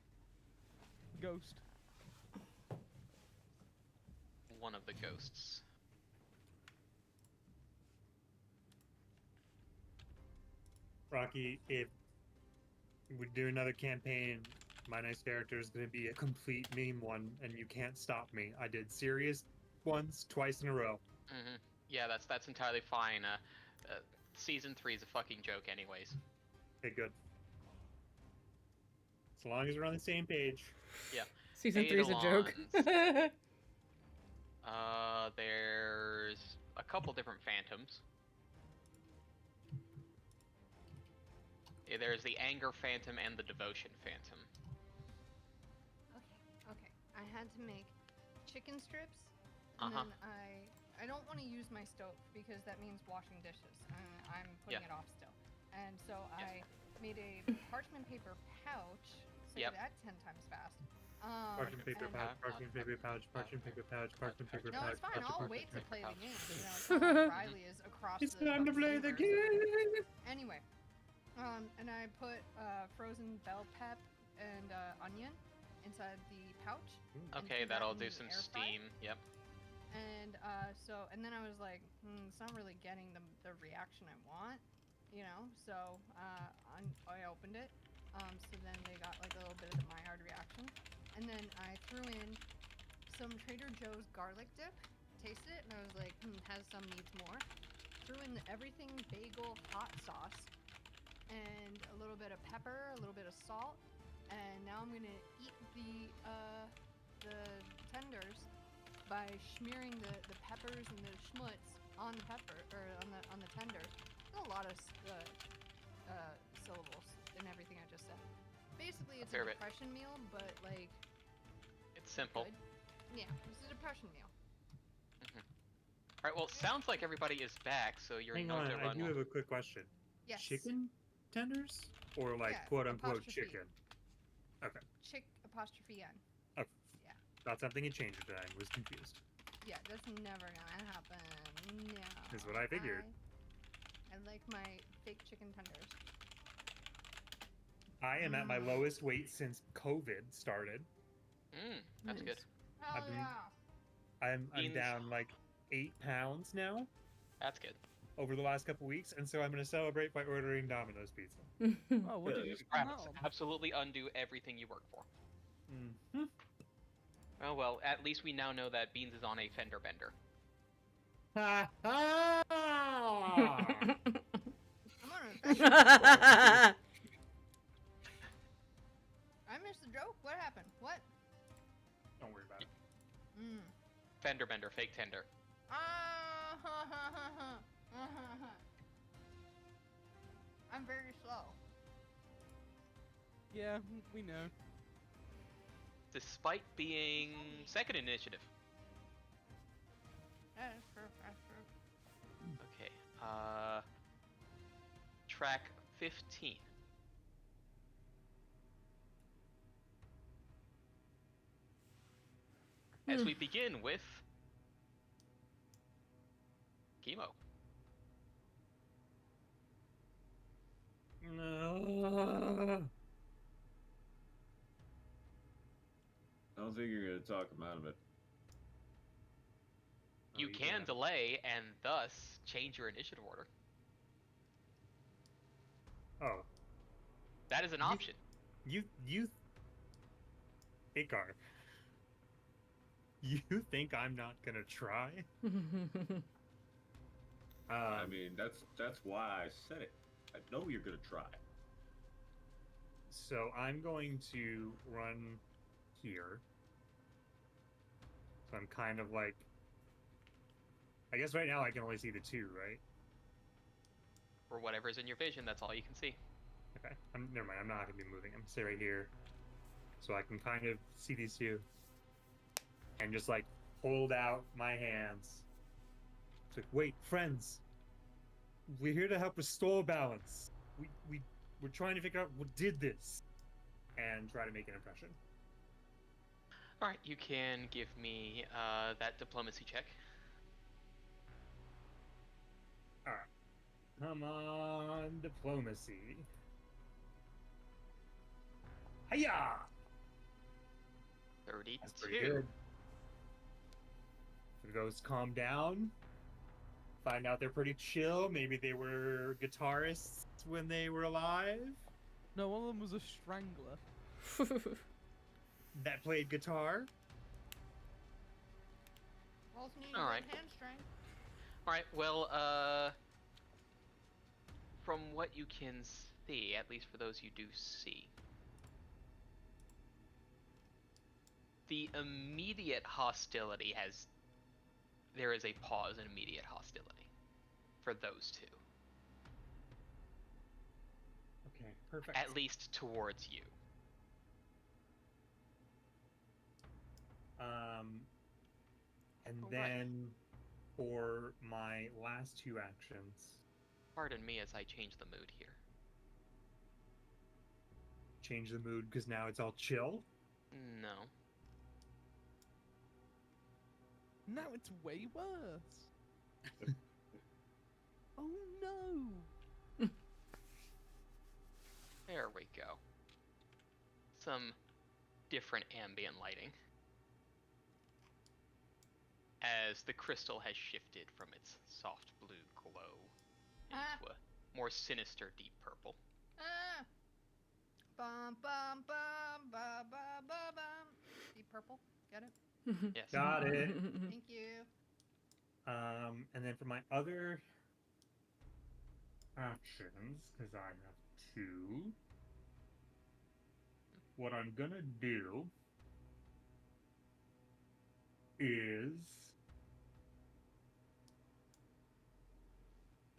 Ghost. One of the ghosts. Rocky, if we do another campaign, my next character is going to be a complete meme one, and you can't stop me. I did serious ones twice in a row. Mm-hmm. Yeah, that's entirely fine. Season 3 is a fucking joke anyways. Okay, good. As long as we're on the same page. Season 3 is a joke. There's a couple different phantoms. Yeah, there's the anger phantom and the devotion phantom. Okay. I had to make chicken strips, and Uh-huh. then I don't want to use my stove because that means washing dishes. I'm putting Yeah. it off still, and so Yes. I made a parchment paper pouch. Say Yep. that 10 times fast. Parchment paper and- pouch, parchment paper pouch, parchment paper pouch, parchment paper No, pouch. it's fine. parchment I'll paper wait to pouch. play the game. You know, it's not like Riley is across It's the time to play the universe. game! Anyway, and I put frozen bell pep and onion inside the pouch. and Okay, threw that that'll in do the some air fry. steam. Yep. And and then I was like, it's not really getting the reaction I want, you know. So I opened it. So then they got like a little bit of the Maillard reaction, and then I threw in some Trader Joe's garlic dip. Tasted it, and I was like, has some, needs more. Threw in the everything bagel hot sauce, and a little bit of pepper, a little bit of salt, and now I'm gonna eat the tenders by smearing the peppers and the schmutz on the pepper or on the tenders. There's a lot of syllables in everything I just said. Basically, it's a fair bit. depression meal, but like It's simple. good. Yeah, it's a depression meal. Alright, well, sounds like everybody is back, so your Hang on, Noida I run do will... have a quick question. Yes. Chicken tenders? Or like Yeah, quote unquote apostrophe. chicken? Okay. Chick apostrophe N. Okay. Yeah. Thought something had changed, but I was confused. Yeah, that's never gonna happen. No. Is what I figured. I like my fake chicken tenders. I am at my lowest weight since COVID started. That's good. Hell I've been- yeah. I'm Beans. down like 8 pounds now That's good. over the last couple weeks, and so I'm gonna celebrate by ordering Domino's pizza. Oh, what did you Crap, spend that on? absolutely undo everything you work for. Mm-hmm. Oh well, at least we now know that Beans is on a fender bender. Ha ha! I'm on a I missed the joke. What happened? What? Don't worry about it. Fender bender, fake tender. Ah, ha, ha, ha, ha. Ah, ha, ha. I'm very slow. Yeah, we know. Despite being second initiative. That's true. That's true. Okay, track 15. As we begin with chemo. No. I don't think you're gonna talk him out of it. You can delay and thus change your initiative order. Oh, That is an You- option. you, Akar. You think I'm not gonna try? I mean, that's why I said it. I know you're gonna try. So I'm going to run here. So I'm kind of like, I guess right now I can only see the two, right? For whatever's in your vision, that's all you can see. Okay. Never mind. I'm not gonna be moving. I'm gonna stay right here, so I can kind of see these two. and just like hold out my hands. It's like, wait, friends, we're here to help restore balance. We're trying to figure out what did this, and try to make an impression. All right, you can give me that diplomacy check. All right, come on, diplomacy. Hiya! 32. That's pretty good. The ghosts calm down. Find out they're pretty chill. Maybe they were guitarists when they were alive. No, one of them was a strangler. That played guitar. Also need All a right. good hand strength. All right. Well, from what you can see, at least for those you do see, the immediate hostility has. There is a pause in immediate hostility for those two, Okay, perfect. at least towards you. And All right. then for my last two actions, Pardon me as I change the mood here. change the mood because now it's all chill. No. Now it's way worse. Oh no! There we go. Some different ambient lighting. As the crystal has shifted from its soft blue glow into a more sinister deep purple. Ah. Bum bum bum ba ba ba bum. Deep purple. Get it? Yes. Got it. Thank you. And then for my other actions, because I have two, what I'm gonna do is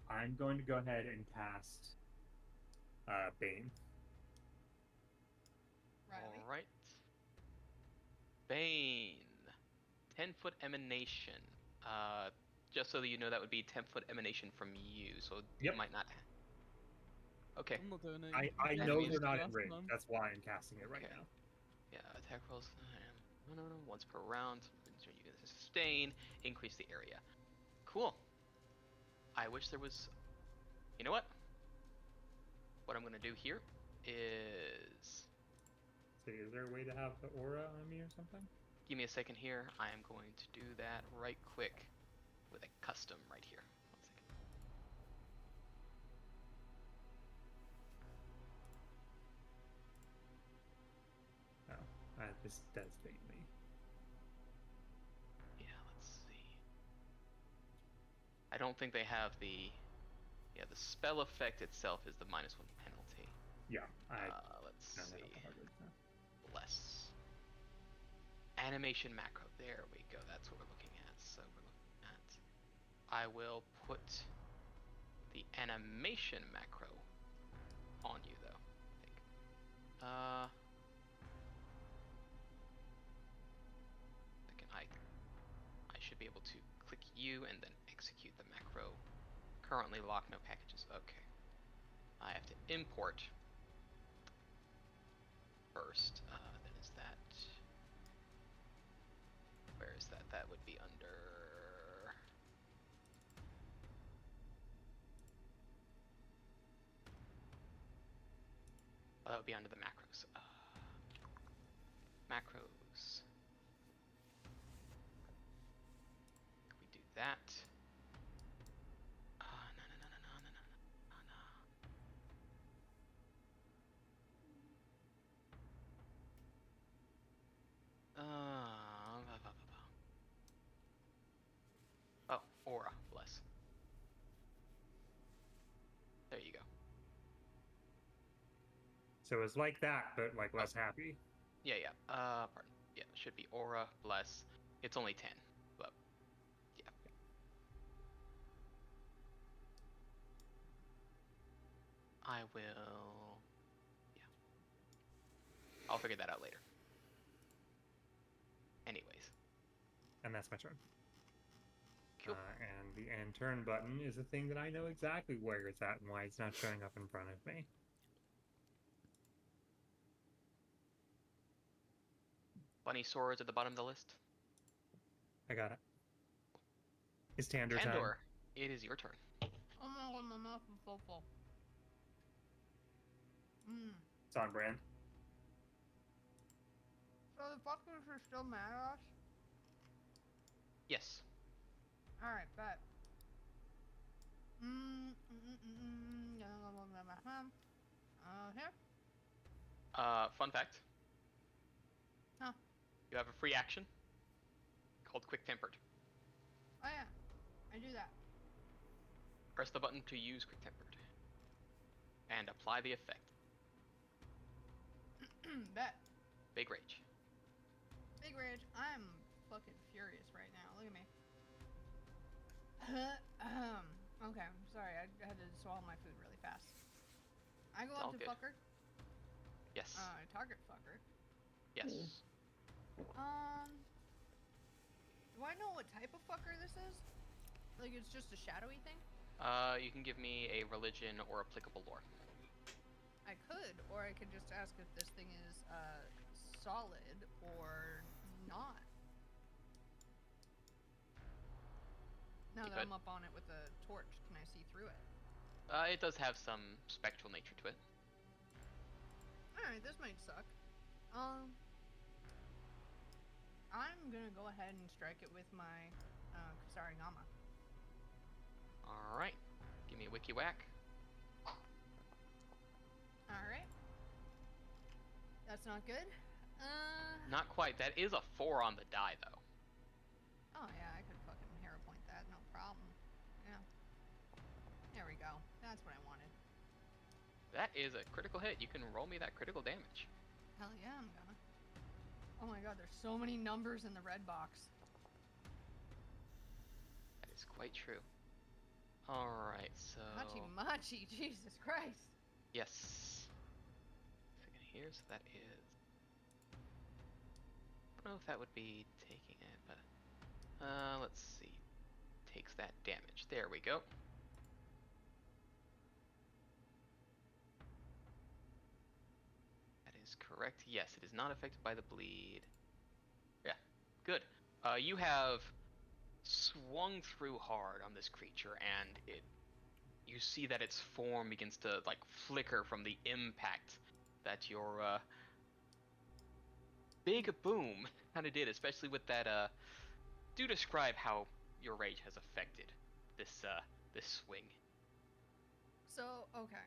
I'm going to go ahead and cast Bane. Riley. All right. Bane. 10-foot emanation. Just so that you know, that would be 10-foot emanation from you, so Yep. you might not. Okay. I'm not doing it. I That know means they're not in last range. one. That's why I'm casting it right Okay. now. Yeah, attack rolls. No, once per round. So you can sustain, increase the area. Cool. I wish there was. You know what? What I'm gonna do here is. So is there a way to have the aura on me or something? Give me a second here. I am going to do that right quick with a custom right here. 1 second. Oh, this does fade me. Yeah, let's see. I don't think they have the. Yeah, the spell effect itself is the -1 penalty. Yeah, Let's no, no, see. no. Bless. Animation macro. There we go. That's what we're looking at. So we're looking at. I will put the animation macro on you, though. I think. I should be able to click you and then execute the macro. Currently locked, no packages. Okay. I have to import first. Then is that. Where is that? That would be under. That would be under the macros. Macros. We do that. No. Oh, aura, bless. There you go. So it's like that, but like less happy. Yeah. Pardon. Yeah, it should be aura, bless. It's only 10, but yeah. I will. Yeah. I'll figure that out later. Anyways, And that's my turn. Cool. And the end turn button is a thing that I know exactly where it's at and why it's not showing up in front of me. Bunny swords at the bottom of the list. I got it. It's Tandor time. Tandor, it is your turn. Oh my god, my mouth is so full. It's on brand. So the fuckers are still mad at us? Yes. Alright, bet. Here? Fun fact. Huh. You have a free action called Quick Tempered. Oh yeah, I do that. Press the button to use Quick Tempered. And apply the effect. Bet. Big rage. Big rage. I'm fucking furious right now. Look at me. Okay, sorry. I had to swallow my food really fast. I go It's all up to good. fucker. Yes. I target fucker. Yes. Do I know what type of fucker this is? Like it's just a shadowy thing? You can give me a religion or applicable lore. I could, or I could just ask if this thing is solid or not. Now You that could. I'm up on it with a torch, can I see through it? It does have some spectral nature to it. Alright, this might suck. I'm gonna go ahead and strike it with my Kusarigama. Alright. Give me a wiki whack. Alright. That's not good. Not quite. That is a 4 on the die, though. Oh yeah, I could fucking hero point that, no problem. Yeah. There we go. That's what I wanted. That is a critical hit. You can roll me that critical damage. Hell yeah, I'm gonna. Oh my god, there's so many numbers in the red box. That is quite true. Alright, so... Machi, Jesus Christ. Yes. Second here, so that is... I don't know if that would be taking it, but... let's see. Takes that damage. There we go. That is correct. Yes, it is not affected by the bleed. Yeah, good. You have swung through hard on this creature, and you see that its form begins to like flicker from the impact that your big boom kind of did, especially with that. Do describe how your rage has affected this this swing. So, okay.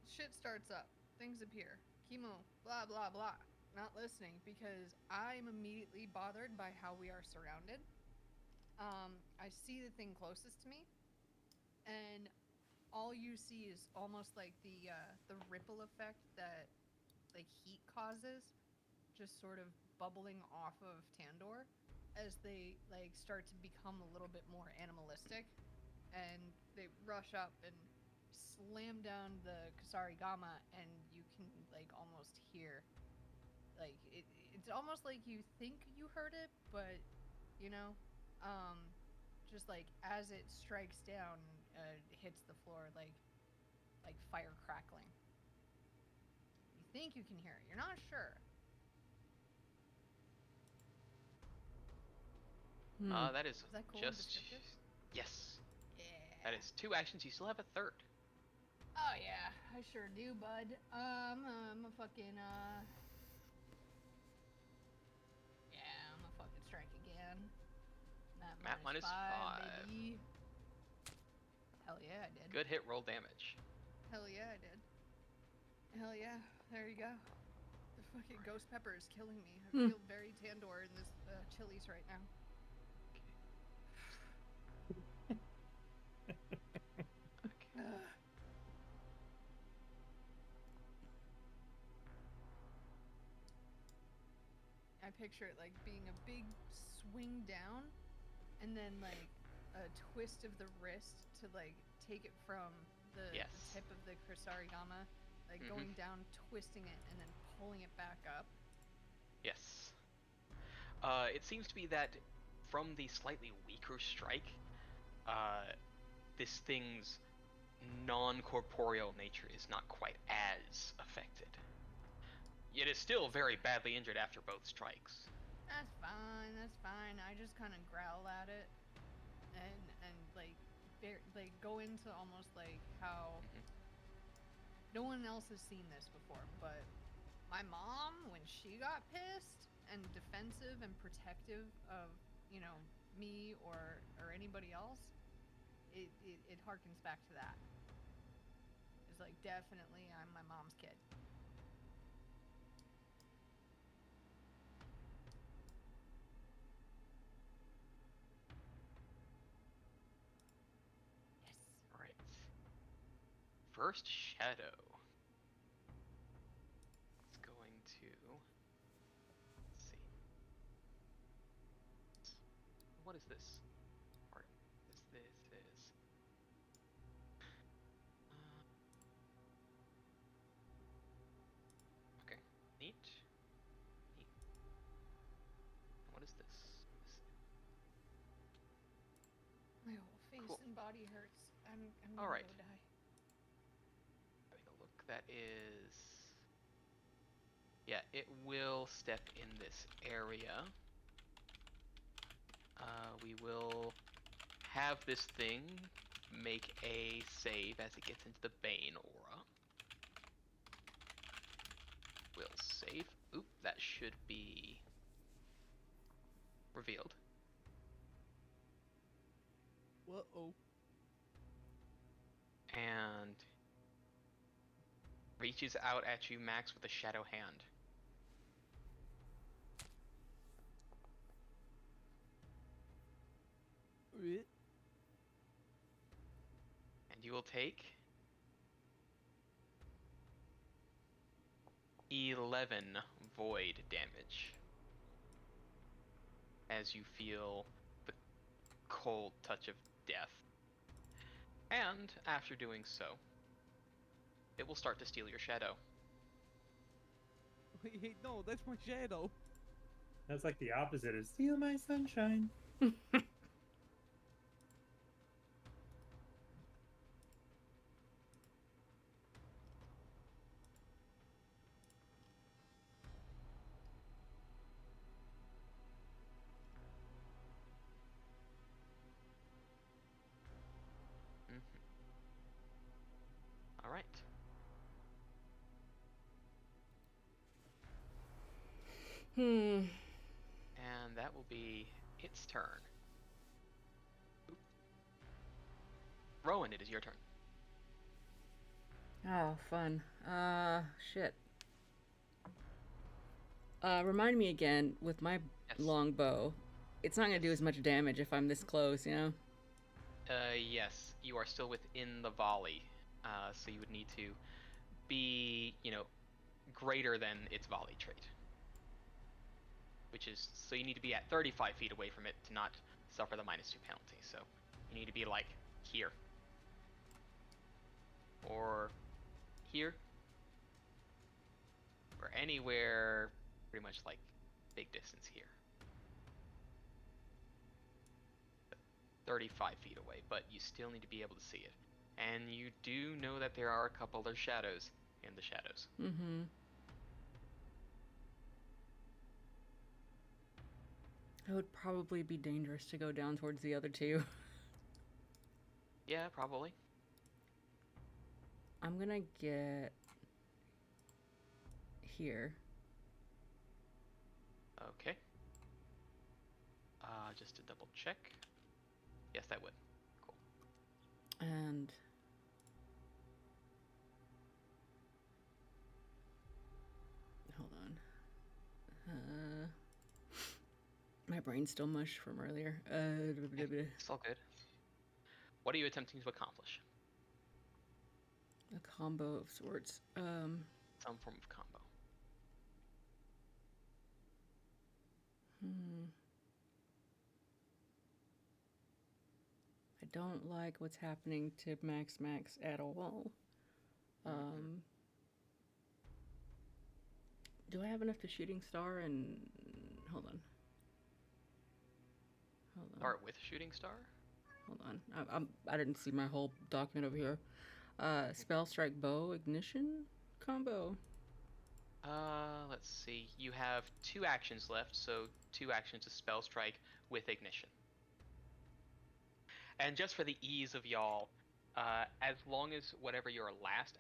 Shit starts up. Things appear. Chemo, blah, blah, blah. Not listening because I'm immediately bothered by how we are surrounded. I see the thing closest to me, and all you see is almost like the ripple effect that like heat causes, just sort of bubbling off of Tandor as they like start to become a little bit more animalistic, and they rush up and slam down the Kusarigama, and you can like almost hear like it's almost like you think you heard it, but you know, just like as it strikes down, it hits the floor like fire crackling. You think you can hear it, you're not sure. That is that cool and just descriptive? yes. Yeah. That is 2 actions. You still have a third. Oh yeah, I sure do, bud. I'm a fucking yeah, I'm a fucking strike again. Map minus 5. baby. Hell yeah, I did. Good hit roll damage. Hell yeah, I did. Hell yeah, there you go. The fucking ghost pepper is killing me. I feel very Tandor in this Chili's right now. I picture it like being a big swing down, and then like a twist of the wrist to like take it from the tip of the Kusarigama, like going down, twisting it, and then pulling it back up. Yes. It seems to be that from the slightly weaker strike, this thing's non-corporeal nature is not quite as affected. It is still very badly injured after both strikes. That's fine. That's fine. I just kind of growl at it, and like go into almost like how no one else has seen this before, but my mom, when she got pissed and defensive and protective of, you know, me or anybody else, it harkens back to that. It's like, definitely I'm my mom's kid. Yes. Alright. First shadow. It's going to... Let's see. What is this? Or this is... Okay. Neat. Neat. What is this? My whole face Cool. and body hurts. I'm All gonna right. go die. Having a look, that is... Yeah, it will step in this area. We will have this thing make a save as it gets into the Bane aura. Will save. Oop, that should be revealed. Uh-oh. And reaches out at you, Max, with a shadow hand. Eh? And you will take 11 void damage as you feel the cold touch of death. And after doing so, it will start to steal your shadow. Wait, no, that's my shadow. That's like the opposite of steal my sunshine. All right. And that will be its turn. Oop. Rowan, it is your turn. Oh, fun. Shit. Remind me again, with my Yes. long bow, it's not gonna do as much damage if I'm this close, you know? Yes, you are still within the volley, so you would need to be, greater than its volley trait. Which is, so you need to be at 35 feet away from it to not suffer the -2 penalty. So you need to be like here. Or here. Or anywhere pretty much like big distance here. 35 feet away, but you still need to be able to see it. And you do know that there are a couple other shadows in the shadows. Mm-hmm. It would probably be dangerous to go down towards the other two. Yeah, probably. I'm gonna get here. Okay. Just to double check. Yes, that would. Cool. And hold on. My brain's still mush from earlier. It's all good. What are you attempting to accomplish? A combo of sorts. Some form of combo. I don't like what's happening to Max at all. Do I have enough to shooting star and hold on. Hold on. Start with shooting star. Hold on. I didn't see my whole document over here. Spell strike bow ignition combo. Let's see. You have 2 actions left, so 2 actions to spell strike with ignition. And just for the ease of y'all, as long as whatever your last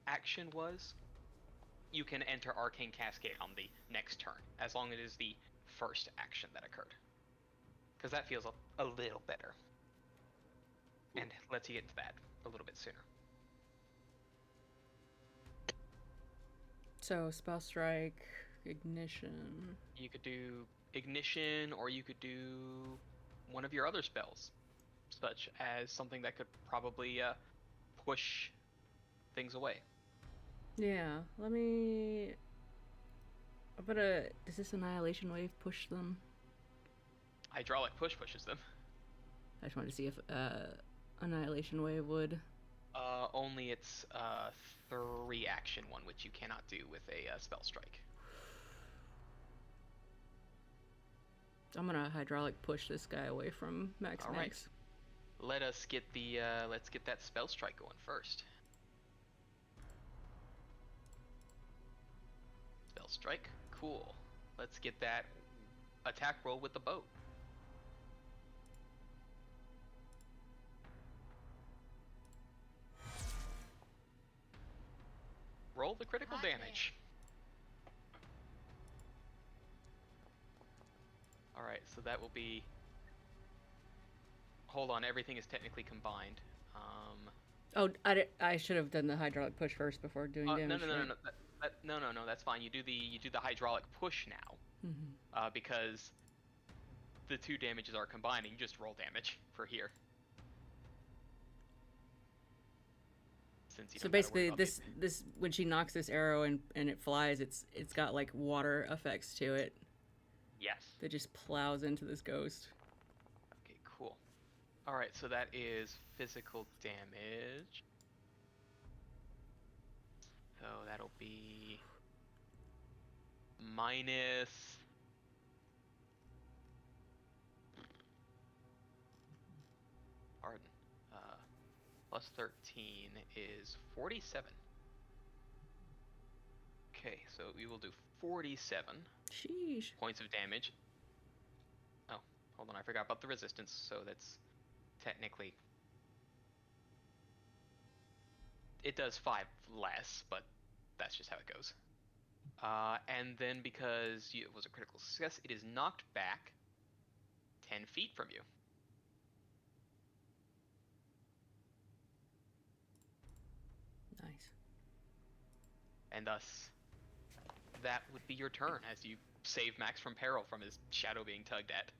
action was, you can enter Arcane Cascade on the next turn, as long as it is the first action that occurred. Because that feels a little better. And lets you get into that a little bit sooner. So spell strike, ignition. You could do ignition, or you could do one of your other spells, such as something that could probably push things away. Yeah, let me. Does this annihilation wave push them? Hydraulic push pushes them. I just wanted to see if annihilation wave would. Only its 3 action one, which you cannot do with a spell strike. I'm gonna hydraulic push this guy away from Max. All right. Let's get that spell strike going first. Spell strike, cool. Let's get that attack roll with the boat. Roll the critical Hot damn. damage. Alright, so that will be... Hold on, everything is technically combined. Oh, I should have done the hydraulic push first before doing damage. No, that's fine. You do the hydraulic push now, because the 2 damages are combined, and you just roll damage for here. Since you So don't gotta worry basically, about this when she knocks this arrow and it flies, it's got like water effects to it Yes. that just plows into this ghost. Okay, cool. Alright, so that is physical damage. So that'll be minus... Pardon. Plus 13 is 47. Okay, so we will do 47 Sheesh. points of damage. Oh, hold on, I forgot about the resistance, so that's technically... It does 5 less, but that's just how it goes. And then because it was a critical success, it is knocked back 10 feet from you. Nice. And thus, that would be your turn as you save Max from peril from his shadow being tugged at.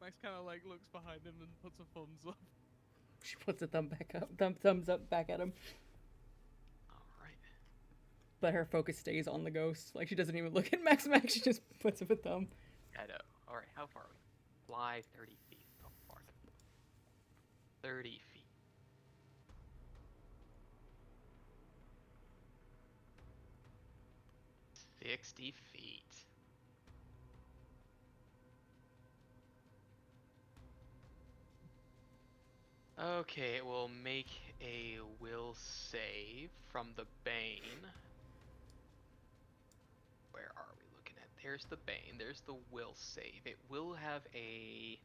Max kind of like looks behind him and puts a thumbs up. She puts a thumbs up back at him. Alright. But her focus stays on the ghost. Like she doesn't even look at Max. She just puts up a thumb. I know. Alright, how far are we? Fly 30 feet. How far? 30 feet. 60 feet. Okay, it will make a will save from the Bane. Where are we looking at? There's the Bane, there's the will save. It will have a...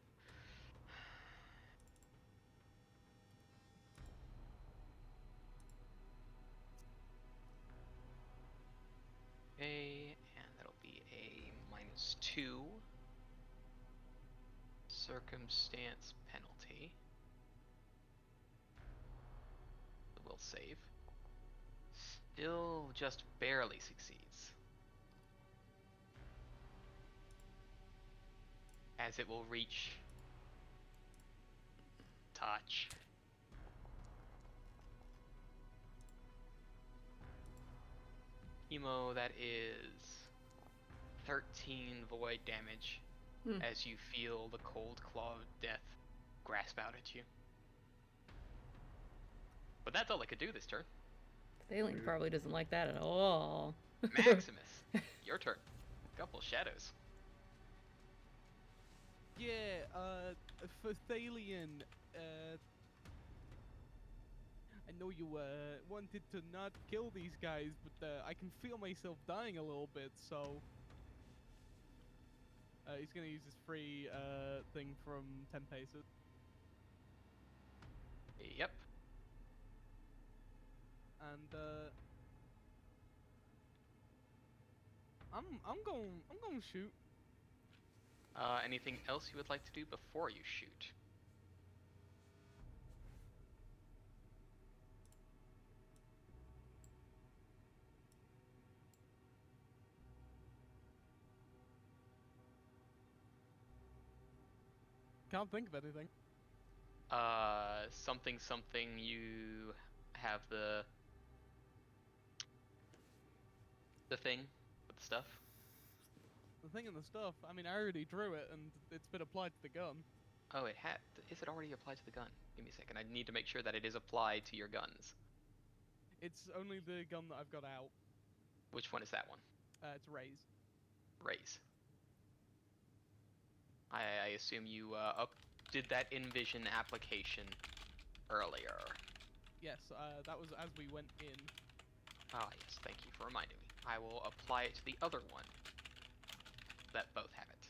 Okay, and that'll be a -2 circumstance penalty. The will save. Still just barely succeeds. As it will reach touch. Emo, that is 13 void damage as you feel the cold claw of death grasp out at you. But that's all I could do this turn. Thalen probably doesn't like that at all. Maximus, your turn. Couple shadows. Yeah, for Thalian, I know you wanted to not kill these guys, but I can feel myself dying a little bit, so he's gonna use his free thing from 10 paces. Yep. And I'm going to shoot. Anything else you would like to do before you shoot? Can't think of anything. Something you have the thing with the stuff. The thing and the stuff. I mean, I already drew it, and it's been applied to the gun. Oh, it had. Is it already applied to the gun? Give me a second. I need to make sure that it is applied to your guns. It's only the gun that I've got out. Which one is that one? It's Ray's. Raise. I assume you did that Envision application earlier. Yes, that was as we went in. Ah, yes. Thank you for reminding me. I will apply it to the other one. That both have it.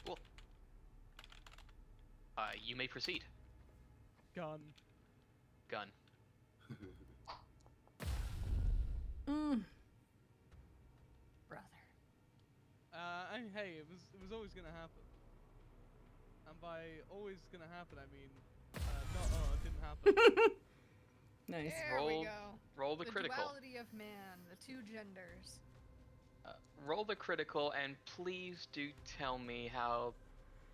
Cool. You may proceed. Gun. Gun. Brother. Hey, it was always gonna happen. And by always gonna happen, I mean, it didn't happen. Nice. There Roll- we go. Roll the critical. Duality of man, the two genders. Roll the critical, and please do tell me how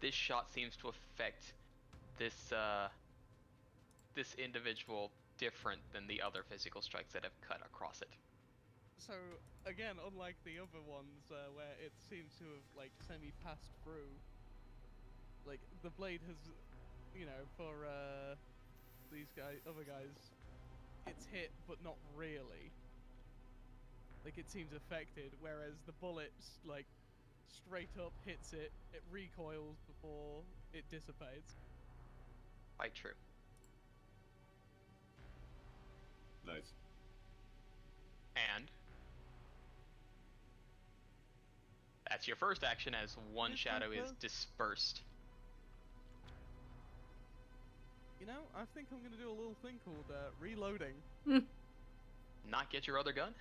this shot seems to affect this this individual different than the other physical strikes that have cut across it. So again, unlike the other ones where it seems to have like semi-passed through, like the blade has, for these other guys, it's hit but not really. Like it seems affected, whereas the bullet like straight up hits it, it recoils before it dissipates. Quite true. Nice. And that's your first action as one Yes, shadow is well. dispersed. You know, I think I'm gonna do a little thing called reloading. Not get your other gun?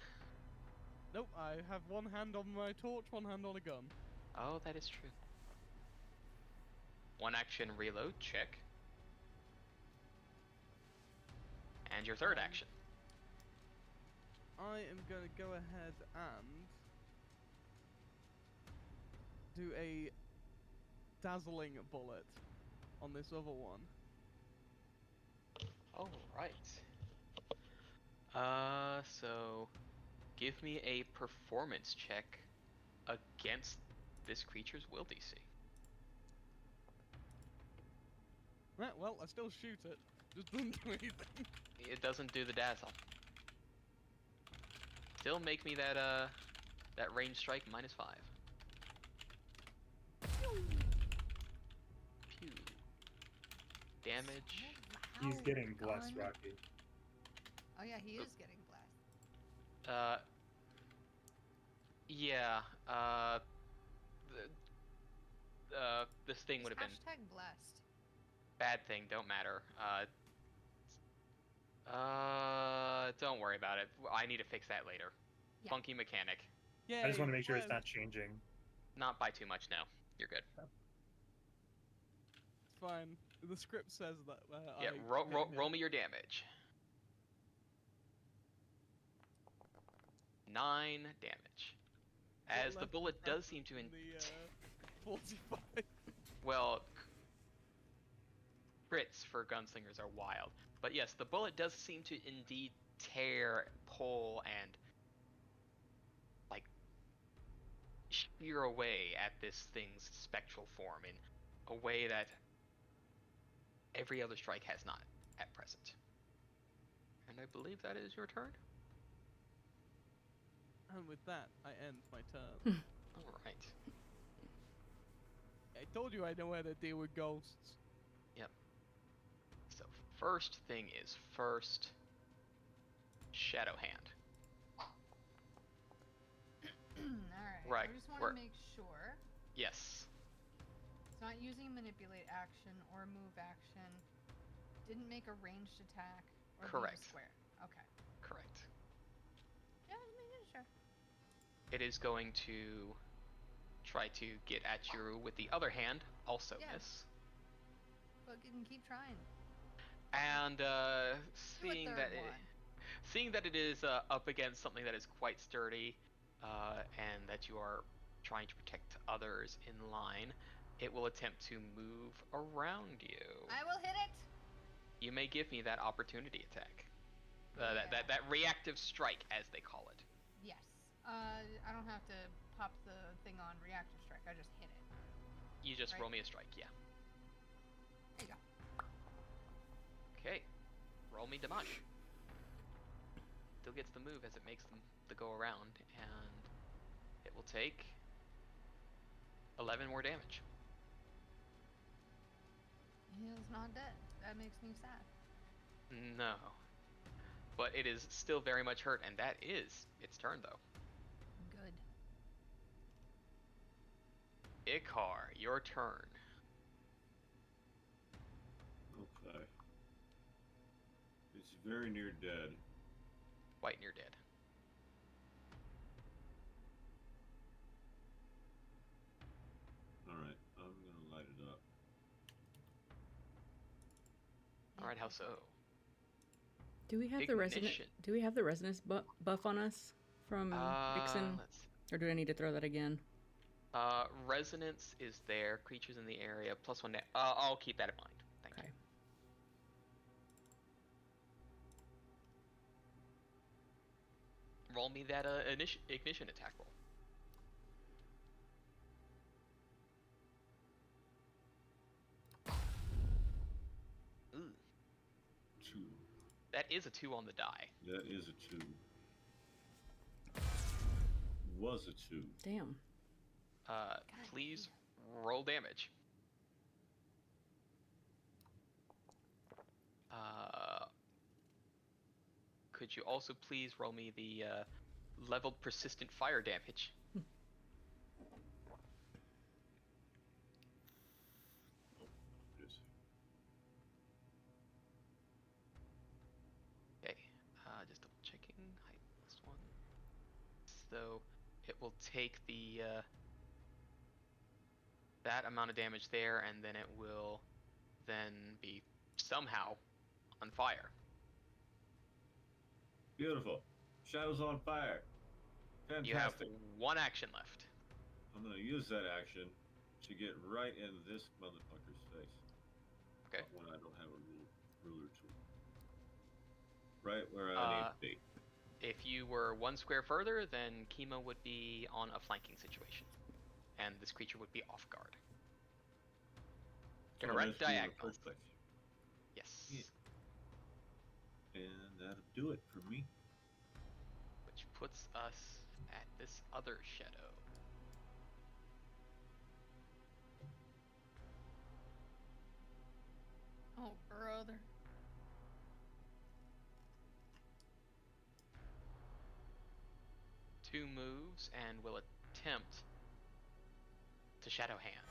Nope, I have one hand on my torch, one hand on a gun. Oh, that is true. One action reload, check. And your third action. I am gonna go ahead and do a dazzling bullet on this other one. All right. So give me a performance check against this creature's will DC. Right, well, I still shoot it. Just doesn't do anything. It doesn't do the dazzle. Still make me that that range strike -5. Pew. Damage. He's Wow, getting blessed, gun. Rocky. Oh yeah, he is getting blessed. Yeah. This thing would have been Hashtag blessed. bad thing. Don't matter. Don't worry about it. I need to fix that later. Yeah. Funky mechanic. Yeah. I just want to make sure it's not changing. Not by too much, no. You're good. It's fine. The script says that. Yeah, roll me your damage. 9 damage. As the bullet does seem to the 45. well, crits for gunslingers are wild. But yes, the bullet does seem to indeed tear, pull, and like shear away at this thing's spectral form in a way that every other strike has not at present. And I believe that is your turn. And with that, I end my turn. All right. I told you I know how to deal with ghosts. So first thing is first. Shadow Hand. Alright. Right, I just want we're- to make sure Yes. it's not using manipulate action or move action. Didn't make a ranged attack or leave Correct. a square. Okay. Correct. Yeah, just making sure. It is going to try to get at you with the other hand, also Yeah. miss. Fucking keep trying. And Do a seeing third that one. seeing that it is up against something that is quite sturdy, and that you are trying to protect others in line, it will attempt to move around you. I will hit it. You may give me that opportunity attack. Yeah. That reactive strike, as they call it. Yes. I don't have to pop the thing on reactive strike. I just hit it. You just Right. roll me a strike, yeah. There you go. Okay. Roll me damage. Still gets the move as it makes the go around, and it will take 11 more damage. He is not dead. That makes me sad. No. But it is still very much hurt, and that is its turn, though. Good. Ikar, your turn. Okay. It's very near dead. Quite near dead. Alright, I'm gonna light it up. Alright, how so? Do we have the resonant? Ignition. Do we have the resonance buff on us from Vixen, Let's see. or do I need to throw that again? Resonance is there. Creatures in the area. +1 I'll keep that in mind. Thank Okay. you. Roll me that ignition attack roll. Ooh, 2. that is a 2 on the die. That is a 2. Was a 2. Damn. Please roll damage. Could you also please roll me the leveled persistent fire damage? Yes. Okay, just double checking. Height +1. So it will take the that amount of damage there, and then it will then be somehow on fire. Beautiful. Shadows on fire. Fantastic. You have 1 action left. I'm gonna use that action to get right in this motherfucker's face. Okay. When I don't have a ruler tool. Right where I need to be. If you were 1 square further, then Kima would be on a flanking situation, and this creature would be off guard. So I Direct missed you in the diagonal. first place. Yes. Yeah. And that'll do it for me. Which puts us at this other shadow. Oh, brother. Two moves and will attempt to Shadow Hand.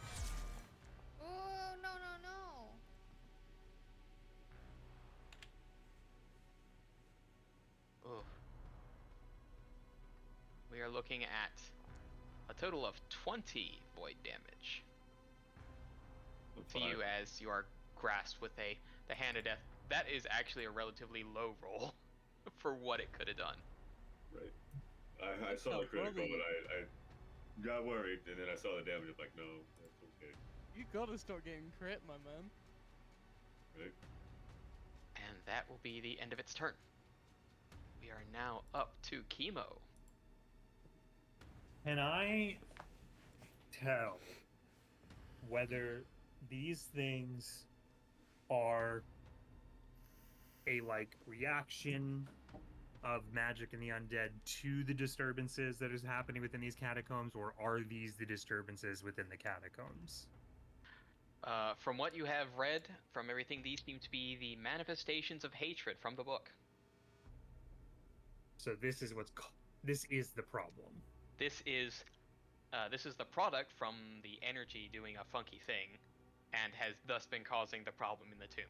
Oh, no, no, no. Ooh. We are looking at a total of 20 void damage to you as you are grasped with the Hand of Death. That is actually a relatively low roll for what it could have done. Right. I That's saw so the critical funny. and I got worried, and then I saw the damage. I'm like, no, that's okay. You gotta start getting crit, my man. Right? And that will be the end of its turn. We are now up to Chemo. Can I tell whether these things are a like reaction, of magic and the undead to the disturbances that is happening within these catacombs, or are these the disturbances within the catacombs? From what you have read, from everything, these seem to be the manifestations of hatred from the book. So this is this is the problem. This is the product from the energy doing a funky thing, and has thus been causing the problem in the tomb.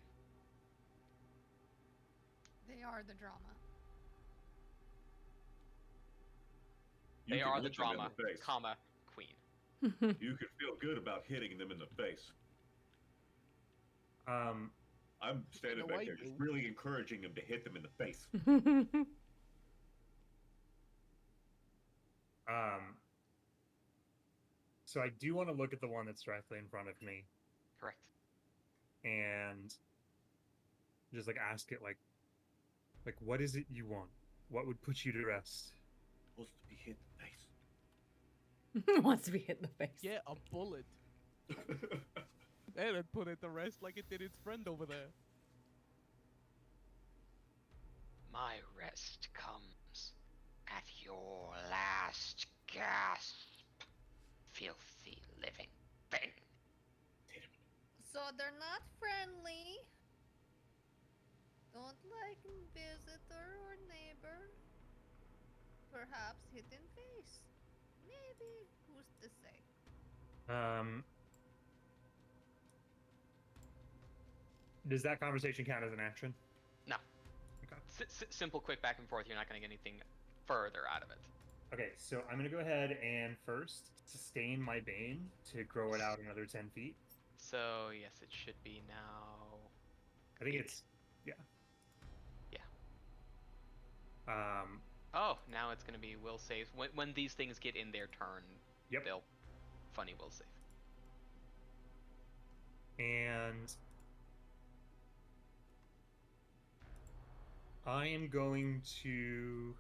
They are the drama. You They can are the punch them in drama, face. comma, queen. You could feel good about hitting them in the face. I'm standing In a back way, there, just dude. really encouraging him to hit them in the face. So I do want to look at the one that's directly in front of me Correct. and just like ask it like what is it you want? What would put you to rest? Supposed to be hit in the face. Wants to be hit in the face. Yeah, a bullet. That'd put it to rest like it did its friend over there. My rest comes at your last gasp, filthy living thing. So they're not friendly. Don't like visitor or neighbor. Perhaps hit in face. Maybe. Who's to say? Does that conversation count as an action? No. Okay. Simple, quick back and forth. You're not going to get anything further out of it. Okay, so I'm gonna go ahead and first sustain my bane to grow it out another 10 feet. So yes, it should be now. I think it's yeah. Yeah. Um, now it's going to be will save. When these things get in their turn, Yep. they'll funny will save. And I am going to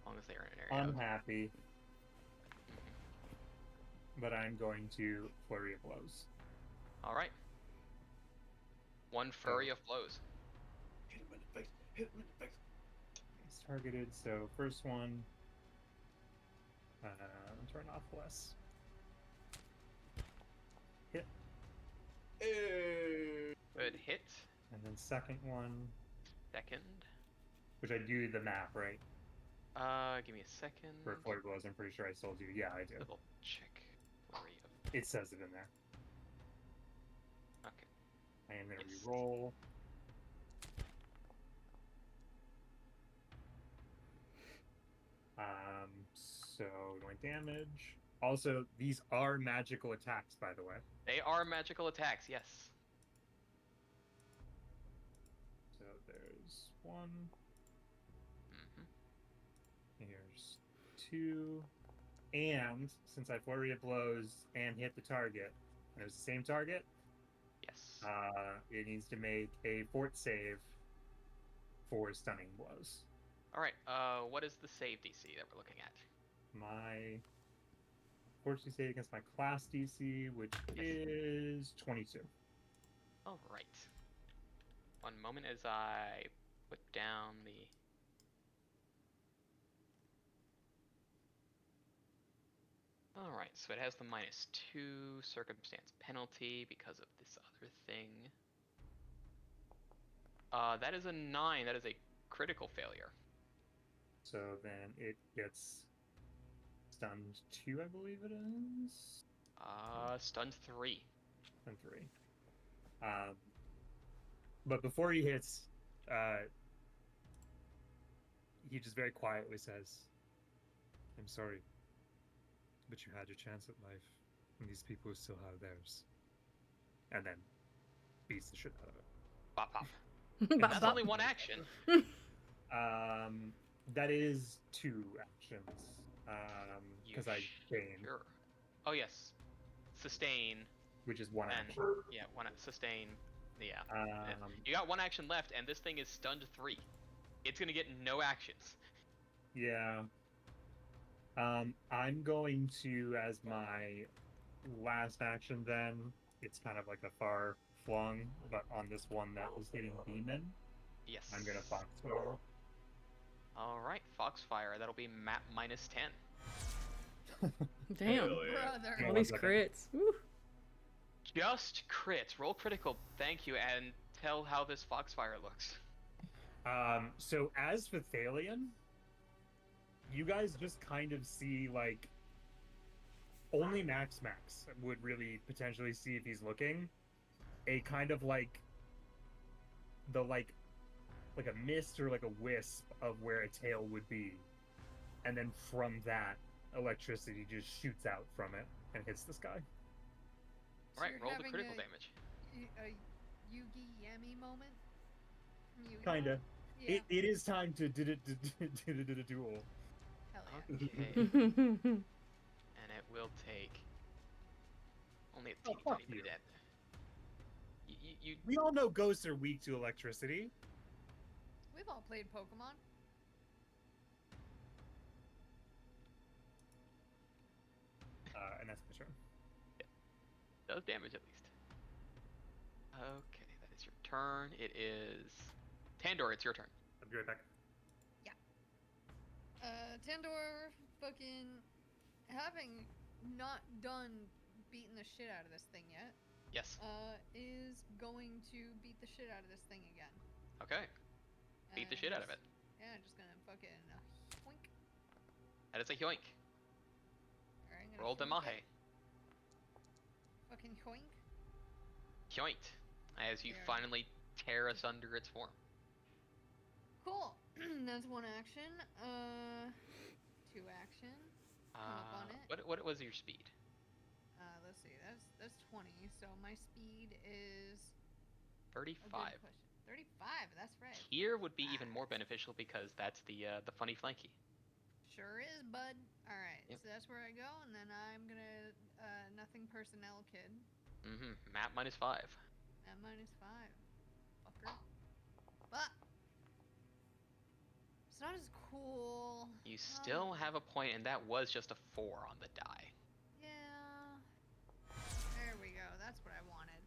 As long as they're in an area. unhappy, but I'm going to flurry of blows. All right. One flurry of blows. Hit him in the face. Hit him in the face. It's targeted, so first one, turn off less. Hit, Good hit. and then second one, Second. which I do the map, right? Give me a second. For flurry of blows, I'm pretty sure I told you. Yeah, I do. Double check. Flurry of. It says it in there. Okay. I am gonna Yes. re-roll. So going damage. Also, these are magical attacks, by the way. They are magical attacks. Yes. So there's one. Mm-hmm. Here's two. And since I flurry of blows and hit the target, and it was the same target, Yes. it needs to make a fort save for stunning blows. All right. What is the save DC that we're looking at? My fortune save against my class DC, which Yes. is 22. All right. One moment as I put down the. All right. So it has the -2 circumstance penalty because of this other thing. That is a 9. That is a critical failure. So then it gets stunned 2, I believe it is. Stunned 3. And 3. But before he hits, he just very quietly says, "I'm sorry, but you had your chance at life, and these people still have theirs." And then beats the shit out of it. Bop pop. Bop, That's bop. only one action. That is 2 actions. Because I gain, Sure. Oh yes. Sustain which is 1 and action. yeah, sustain. Yeah. Um, You got 1 action left, and this thing is stunned 3. It's gonna get no actions. Yeah. I'm going to, as my last action then, it's kind of like a far flung, but on this one that was hitting demon, Yes. I'm gonna foxfire. All right, Foxfire. That'll be map -10. Damn. Hell yeah. Brother. Yeah. All 1 these second. crits. Woo. Just crits. Roll critical. Thank you, and tell how this Foxfire looks. So as Vithalion, you guys just kind of see like only Max would really potentially see if he's looking. A kind of like the like a mist or like a wisp of where a tail would be. And then from that, electricity just shoots out from it and hits the sky. All right, you're roll the having critical a- damage. A Yugi Yami moment? From Yu-Gi-Oh? Kinda. Yeah. It is time to did a duel. Hell yeah. Okay, and it will take only a Oh, teeny fuck tiny bit of you. damage. You We all know ghosts are weak to electricity. We've all played Pokemon. And that's my turn. does damage at least. Okay, that is your turn. It is Tandor. It's your turn. I'll be right back. Tandor fucking having not done beating the shit out of this thing yet, Yes. is going to beat the shit out of this thing again. Okay. Beat the shit out of it. Yeah, just gonna fucking yoink. That is a yoink. Alright, I'm gonna Roll the yoink mahe. it. Fucking yoink. Yoinked. As you There. finally tear asunder its form. Cool. That's one action. 2 action. up on it. What was your speed? Let's see. That's 20. So my speed is a 35. good question. 35. That's right. Here would be even more beneficial because that's the funny flanky. Sure is, bud. All right. Yep. So that's where I go, and then I'm gonna nothing personnel kid Mm-hmm. Map -5. at -5. Fucker. But it's not as cool. You still have a point, and that was just a 4 on the die. Yeah. There we go. That's what I wanted.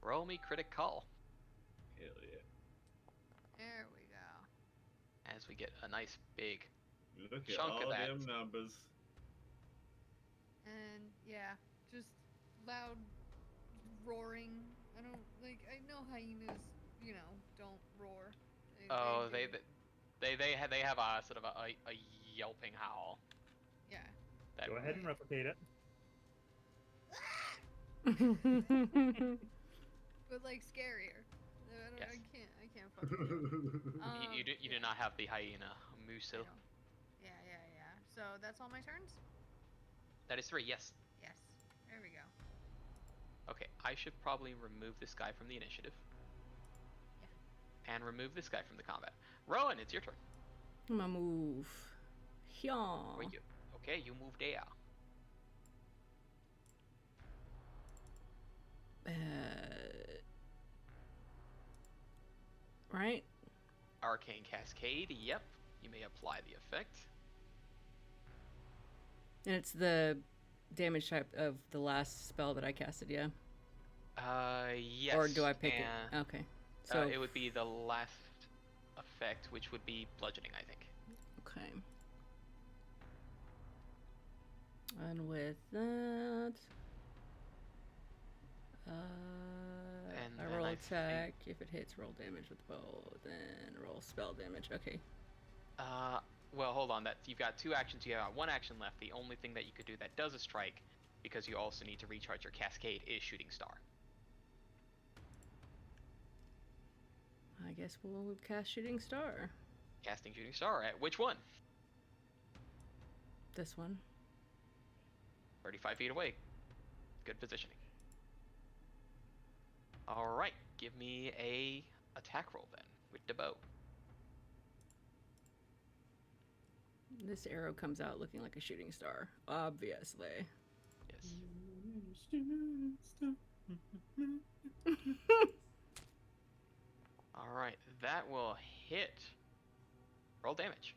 Roll me critical Hell yeah. There we go. as we get a nice big. Look at Chunk of all that. them numbers. And yeah, just loud roaring. I don't like. I know hyenas, don't roar. Oh, do. they have a sort of a yelping howl. Yeah. That Go ahead and replicate it. But like scarier. Yes. I can't fucking do it. You do not have the hyena musil. Yeah. So that's all my turns? That is 3. Yes. Yes. There we go. Okay, I should probably remove this guy from the initiative. Yeah. And remove this guy from the combat. Rowan, it's your turn. I'm gonna move. Here. Where you? Okay, you move there. Right? Arcane Cascade. Yep. You may apply the effect. And it's the damage type of the last spell that I casted, yeah? Yes. Or do I pick it? and, Okay. So it would be the last effect, which would be bludgeoning, I think. okay. And with that, And I then roll I attack. If it hits, roll damage with bow. Then roll spell damage. Okay. Well, hold on. That you've got 2 actions. You have 1 action left. The only thing that you could do that does a strike, because you also need to recharge your cascade, is Shooting Star. I guess we'll cast Shooting Star. Casting Shooting Star at which one? This one. 35 feet away. Good positioning. All right, give me a attack roll then with the bow. This arrow comes out looking like a shooting star, obviously. Yes. All right, that will hit Roll damage.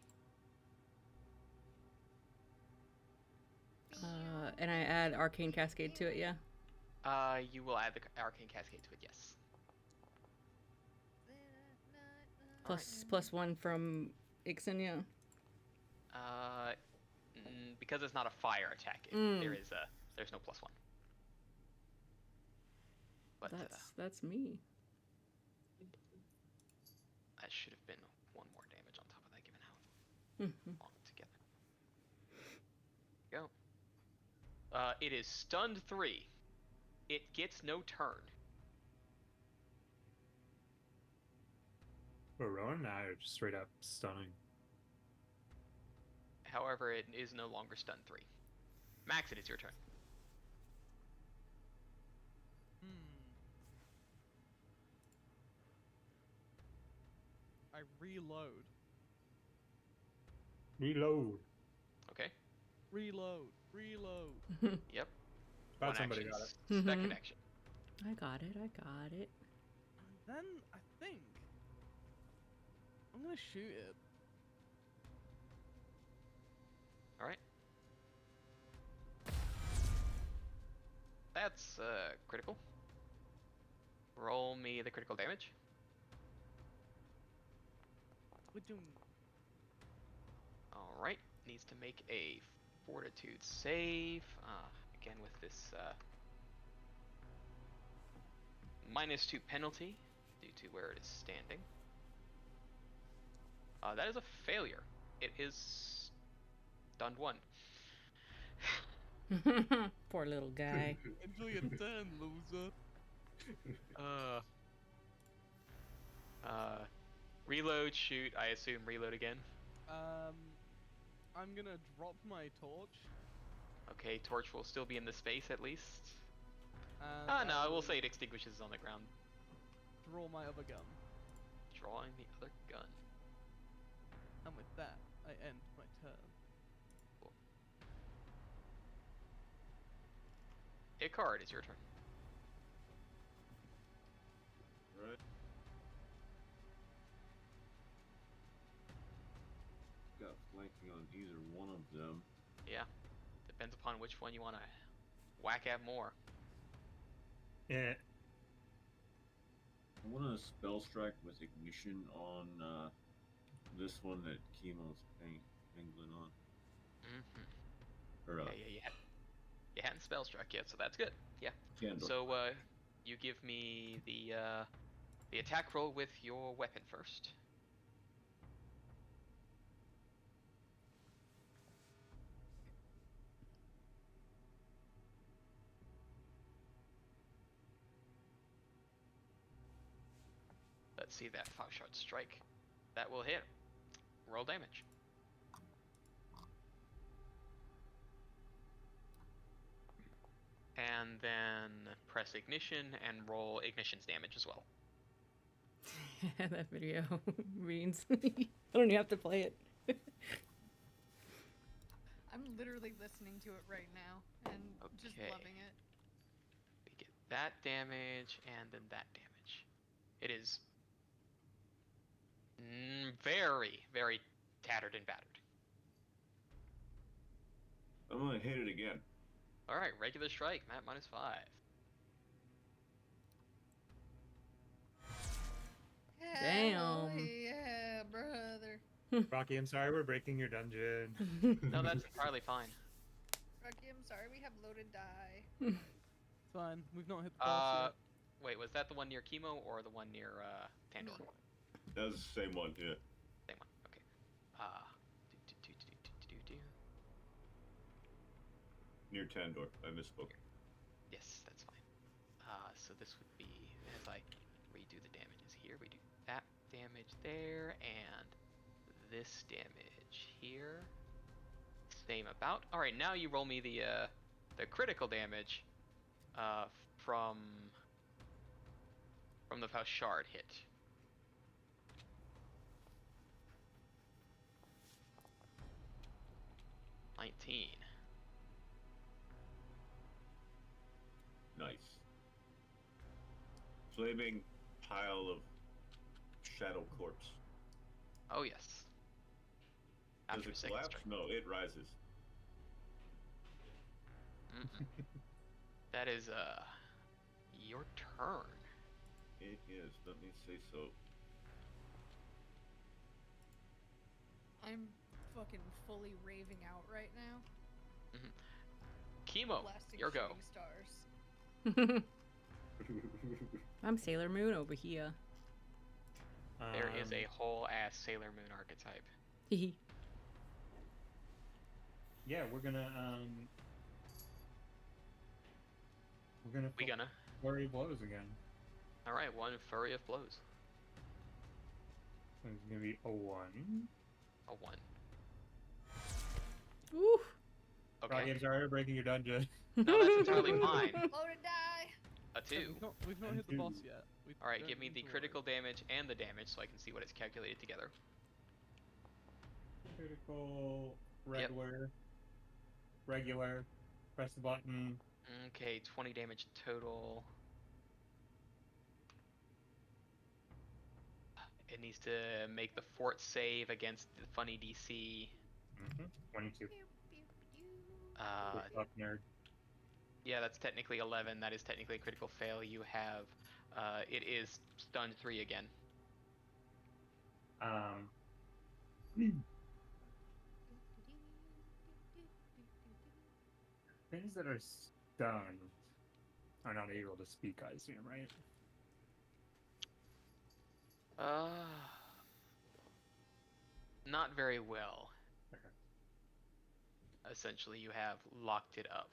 And I add Arcane Cascade to it, yeah? You will add the Arcane Cascade to it, yes. Plus 1 from Ixen, yeah. Because it's not a fire attack, there's no +1. But That's me. that should have been 1 more damage on top of that, given how long together. Go. It is stunned 3. It gets no turn. But Rowan and I are just straight up stunning. However, it is no longer stunned 3. Max, it is your turn. I reload. Reload. Okay. Reload. Yep. Glad One somebody action. got it. Second action. I got it. And then I think I'm gonna shoot it. All right. That's critical. Roll me the critical damage. We're doing. All right. Needs to make a fortitude save. Again with this -2 penalty due to where it is standing. That is a failure. It is stunned 1. Poor little guy. Enjoy your turn, loser. Reload, shoot. I assume reload again. I'm gonna drop my torch. Okay, torch will still be in the space at least. And No, I we'll will say it extinguishes on the ground. draw my other gun. Drawing the other gun. And with that, I end my turn. Cool. Icard, it's your turn. Right. Got flanking on either one of them. Yeah. Depends upon which one you want to whack at more. Yeah. I want to spell strike with ignition on this one that Chemo's angling on. Mm-hmm. Or Yeah. You hadn't spell struck yet, so that's good. Yeah. Candor. So you give me the attack roll with your weapon first. Let's see that 5-shot strike. That will hit. Roll damage. And then press ignition and roll ignition's damage as well. That video means I don't even have to play it. I'm literally listening to it right now and just Okay. loving it. We get that damage and then that damage. It is very, very tattered and battered. I'm gonna hit it again. Alright, regular strike, Matt -5. Hell Damn. yeah, brother. Rocky, I'm sorry we're breaking your dungeon. No, that's entirely fine. Rocky, I'm sorry we have loaded die. It's fine. We've not hit the boss Wait, was that the one near Chemo or the one near Tandor? Me. That's the same one, yeah. Same one, okay. Near Tandor. I misspoke. Yes, that's fine. So this would be, as I redo the damages here, we do that damage there, and this damage here. Same about. Alright, now you roll me the critical damage from the Shard hit. $19. Nice. Flaming pile of shadow corpse. Oh yes. Does after it the second collapse? strike. No, it rises. Mm-mm. That is your turn. It is. Let me say so. I'm fucking fully raving out right now. Chemo, Blasting your go. shooting stars. I'm Sailor Moon over here. There is a whole ass Sailor Moon archetype. Hee Yeah, we're gonna We gonna. flurry of blows again. All right, one flurry of blows. It's gonna be a 1. A 1. Ooh. Okay. Rocky, I'm sorry for breaking your dungeon. No, that's entirely fine. Load and die. A 2. We've not And hit the boss two. yet. We All right, don't give me need the to worry. critical damage and the damage so I can see what it's calculated together. Critical, regular, press the button. Okay, 20 damage total. It needs to make the fort save against the funny DC. 22. Pew, pew, pew. Uh, Good luck, nerd. yeah, that's technically 11. That is technically a critical fail. You have, it is stunned 3 again. Things that are stunned are not able to speak, I assume, right? Not very well. Okay. Essentially, you have locked it up.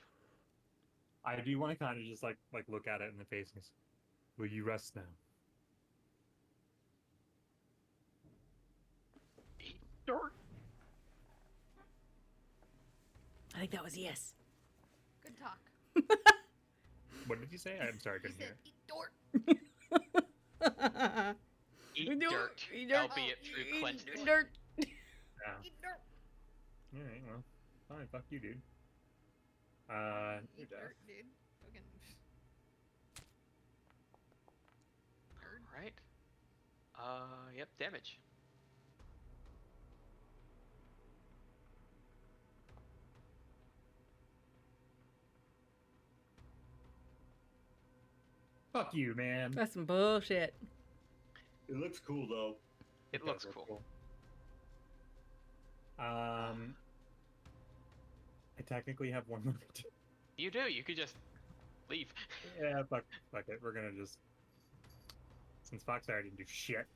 I do want to kind of just like look at it in the face and say, will you rest now? Dork. I think that was yes. Good talk. What did you say? I'm sorry, I He couldn't said, hear. eat dork. Eat dirt, Eat dirt. albeit through Eat clenched. Dirt. Yeah. Eat dirt. Alright, well, fine, fuck you, dude. You're Eat deaf. dirt, dude. Fucking. Nerd. Right. Yep, damage. Fuck you, man. That's some bullshit. It looks cool though. It looks cool. I technically have one more. You do. You could just leave. Yeah, fuck it. We're gonna just. Since Foxfire didn't do shit.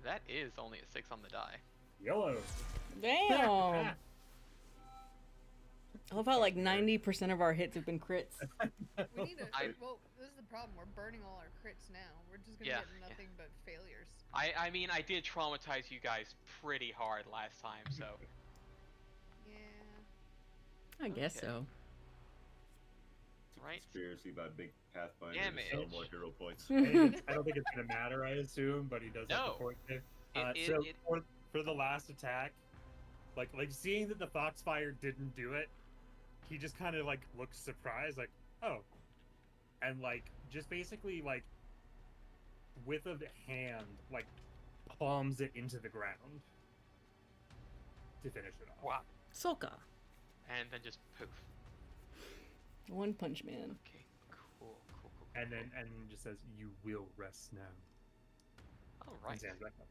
That is only a 6 on the die. Yellow. Damn. I love how like 90% of our hits have been crits. We need to. I- Well, this is the problem. We're burning all our crits now. We're just gonna Yeah, get nothing but failures. I mean, I did traumatize you guys pretty hard last time, so. Yeah. I guess Okay. so. Right. Conspiracy by Big Pathfinder to Damage. sell more hero points. I don't think it's gonna matter, I assume, but he does have No. the point save. It- For the last attack, like seeing that the Foxfire didn't do it, he just kind of like looks surprised, like, oh, and like just basically like with a hand like palms it into the ground to finish it off. Wow. Soka. And then just poof. One Punch Man. Okay, cool. And then just says, "You will rest now." All And right. stands back up.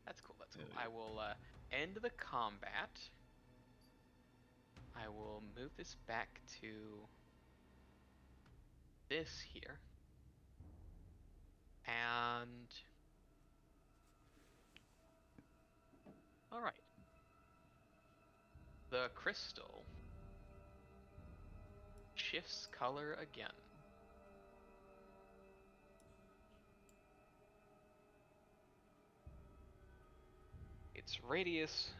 That's cool. Yeah. I will end the combat. I will move this back to this here. And all right. The crystal shifts color again. Its radius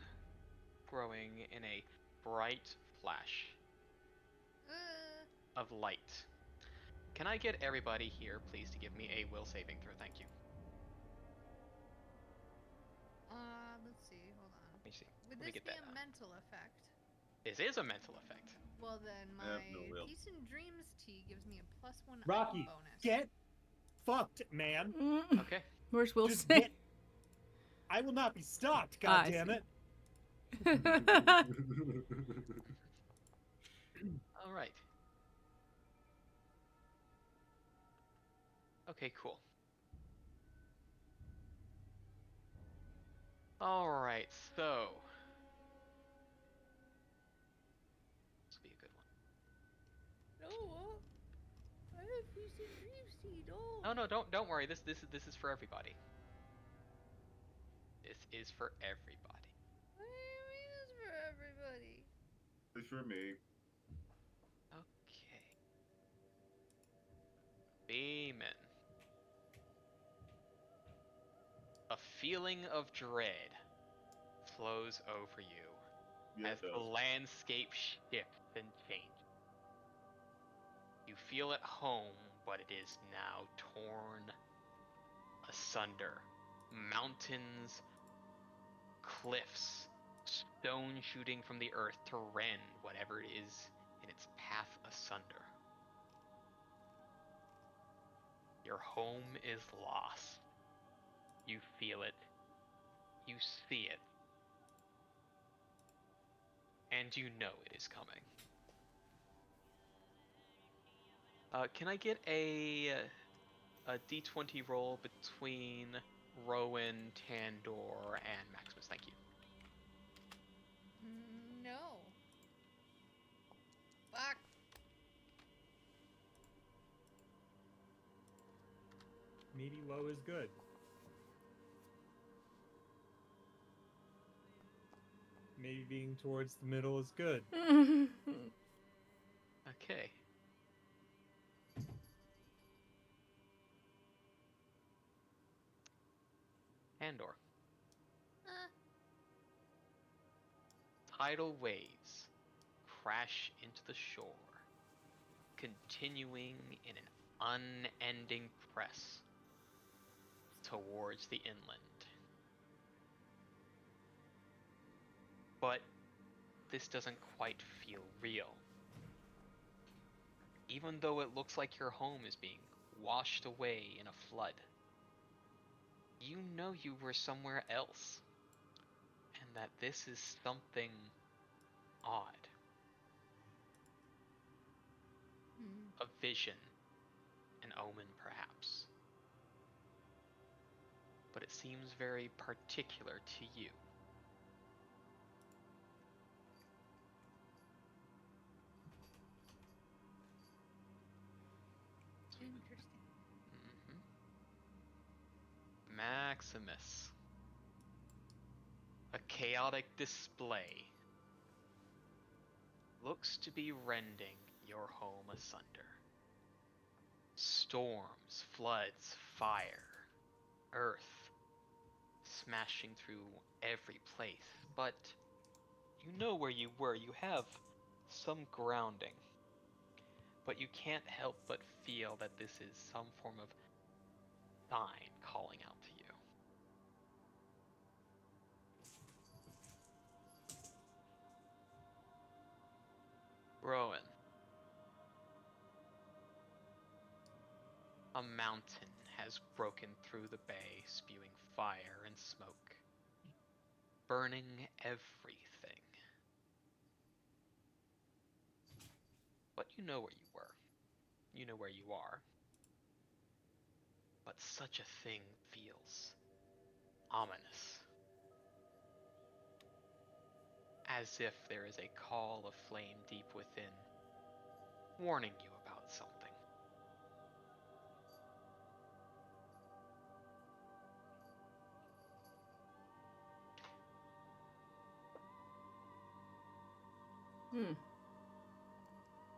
growing in a bright flash of light. Can I get everybody here, please, to give me a will saving throw? Thank you. Let's see. Hold on. Let me see. Would Let me this get be that a now. mental effect? This is a mental effect. Well, then I have my no will. Peace and Dreams tea gives me a +1 Rocky, bonus. get fucked, man. Okay. Where's Just Wilson? get. I will not be stopped. Ah, God I damn see. it. All right. Okay, cool. All right, so this will be a good one. No, I have feast and dream seed. Oh. Oh no, don't worry. This is for everybody. This is for everybody. What do you mean it's for everybody? It's for me. Okay. Beeman. A feeling of dread flows over you Yeah, as it the does. landscape shifts and changes. You feel at home, but it is now torn asunder. Mountains, cliffs, stone shooting from the earth to rend whatever it is in its path asunder. Your home is lost. You feel it. You see it. And you know it is coming. Can I get a d20 roll between Rowan, Tandor, and Maximus? Thank you. No. Fuck. Meaty low is good. Maybe being towards the middle is good. Okay. Tandor. Tidal waves crash into the shore, continuing in an unending press towards the inland. But this doesn't quite feel real. Even though it looks like your home is being washed away in a flood, you know you were somewhere else, and that this is something odd. A vision, an omen perhaps. But it seems very particular to you. Interesting. Maximus. A chaotic display looks to be rending your home asunder. Storms, floods, fire, earth, smashing through every place. But you know where you were. You have some grounding. But you can't help but feel that this is some form of sign calling out to you. Rowan. A mountain has broken through the bay, spewing fire and smoke, burning everything. But you know where you were. You know where you are. But such a thing feels ominous. As if there is a call of flame deep within, warning you about something.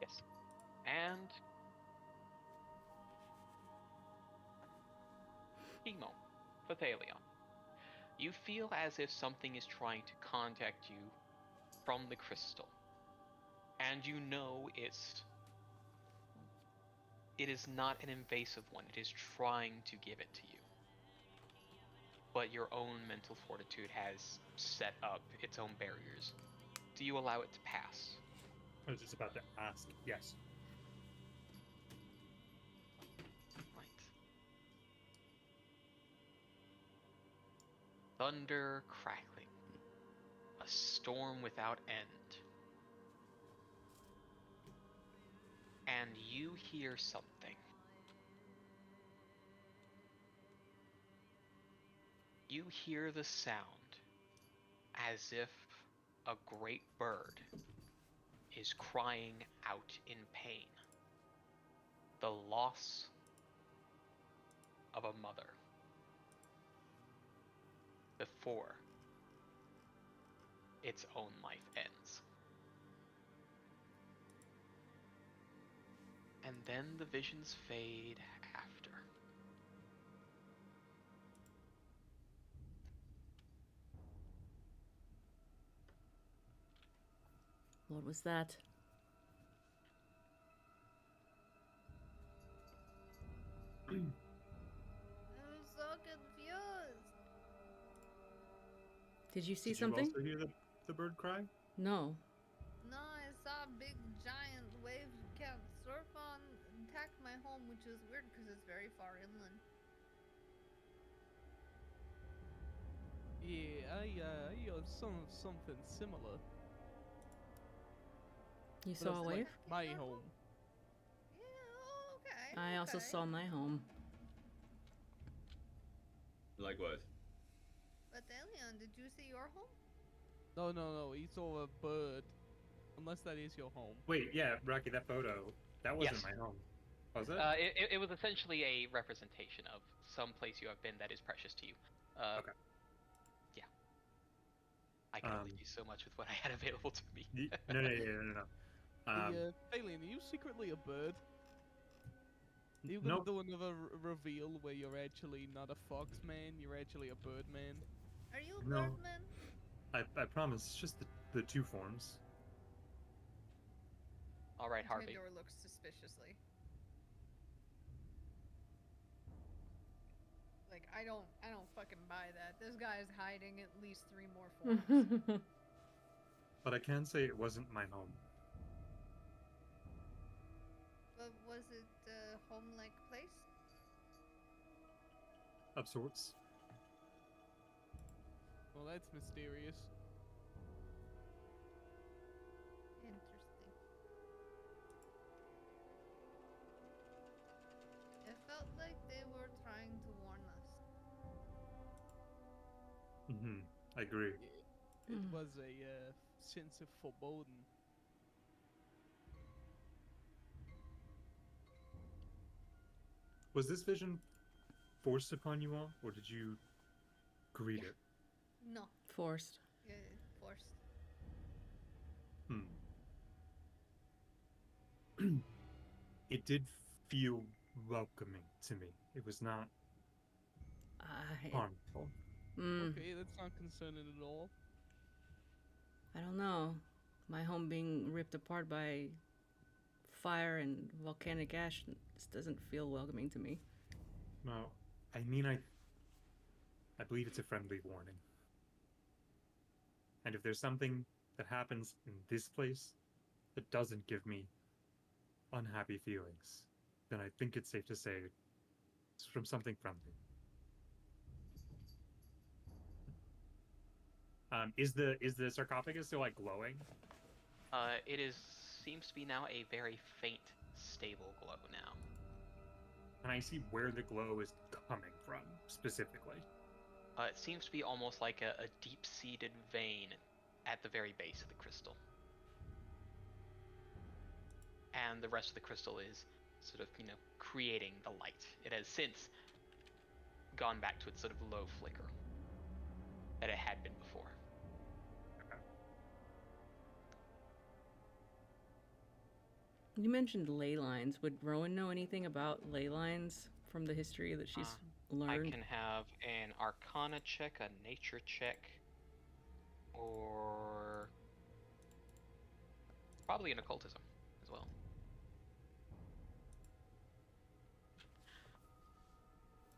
Yes. And Chemo, Phathalion. You feel as if something is trying to contact you from the crystal. And you know it is not an invasive one. It is trying to give it to you. But your own mental fortitude has set up its own barriers. Do you allow it to pass? I was just about to ask. Yes. Right. thunder crackling, a storm without end. And you hear something. You hear the sound as if a great bird is crying out in pain. The loss of a mother before its own life ends. And then the visions fade after. What was that? I'm so confused. Did you see Did something? you also hear the bird cry? No. No, I saw a big giant wave you can't surf on attack my home, which is weird because it's very far inland. Yeah, I heard something similar. You But saw it's a like wave? my Your home. Yeah, oh, okay. I also okay. saw my home. Likewise. But Leon, did you see your home? No, he saw a bird. Unless that is your home. Wait, yeah, Rocky, that photo, that wasn't Yes. my home. Was it? It was essentially a representation of some place you have been that is precious to you. Okay. Yeah. I can only do so much with what I had available to me. No. Alien, are you secretly a bird? Are you Nope. gonna do another reveal where you're actually not a fox man, you're actually a bird man? Are you a No. birdman? I promise, it's just the two forms. All right, Harvey. Tandor looks suspiciously. Like I don't fucking buy that. This guy is hiding at least 3 more forms. But I can say it wasn't my home. But was it a home-like place? Of sorts. Well, that's mysterious. Interesting. It felt like they were trying to warn us. I agree. It Hmm. was a sense of foreboding. Was this vision forced upon you all, or did you greet Yeah. it? No, Forced. forced. It did feel welcoming to me. It was not harmful. Okay, that's not concerning at all. I don't know. My home being ripped apart by fire and volcanic ash just doesn't feel welcoming to me. No, I mean, I believe it's a friendly warning. And if there's something that happens in this place that doesn't give me unhappy feelings, then I think it's safe to say it's from something friendly. Is the sarcophagus still like glowing? It seems to be now a very faint, stable glow now. And I see where the glow is coming from specifically. It seems to be almost like a deep-seated vein at the very base of the crystal. And the rest of the crystal is sort of, creating the light. It has since gone back to its sort of low flicker that it had been before. You mentioned ley lines. Would Rowan know anything about ley lines from the history that she's learned? I can have an Arcana check, a Nature check, or probably an Occultism as well.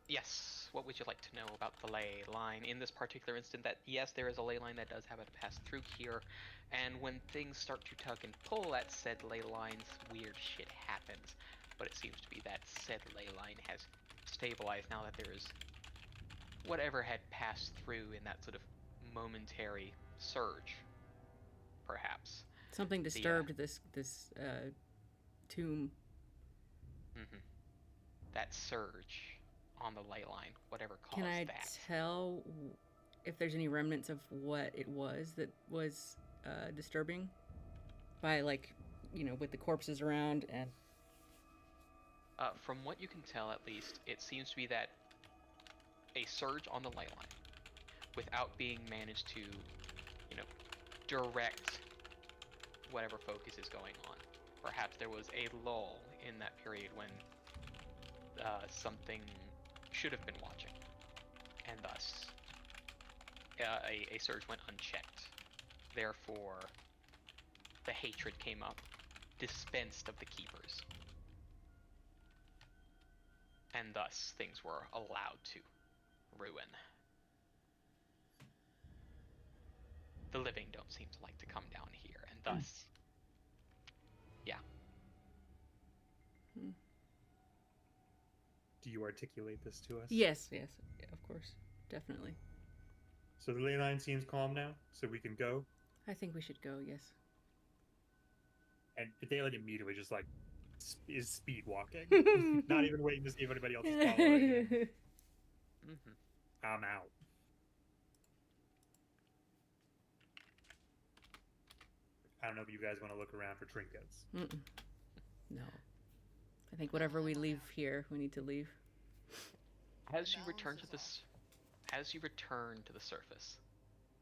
Yes, what would you like to know about the ley line? In this particular instant, that yes, there is a ley line that does have to pass through here, and when things start to tug and pull at said ley lines, weird shit happens. But it seems to be that said ley line has stabilized now that there is whatever had passed through in that sort of momentary surge, perhaps. Something disturbed this tomb. Mhm. That surge on the ley line, whatever caused Can I that. tell if there's any remnants of what it was that was disturbing? By, like, with the corpses around and... From what you can tell, at least, it seems to be that a surge on the ley line, without being managed to, direct whatever focus is going on. Perhaps there was a lull in that period when something should have been watching, and thus a surge went unchecked. Therefore, the hatred came up, dispensed of the keepers, and thus things were allowed to ruin. The living don't seem to like to come down here, and thus, yeah. Do you articulate this to us? Yes, yeah, of course. Definitely. So the ley line seems calm now, so we can go. I think we should go, yes. And Dalen immediately just like is speed walking, not even waiting to see if anybody else is following. Mm-hmm. I'm out. I don't know if you guys want to look around for trinkets. Mm-mm. No. I think whatever we leave here, we need to leave. As you return to the surface,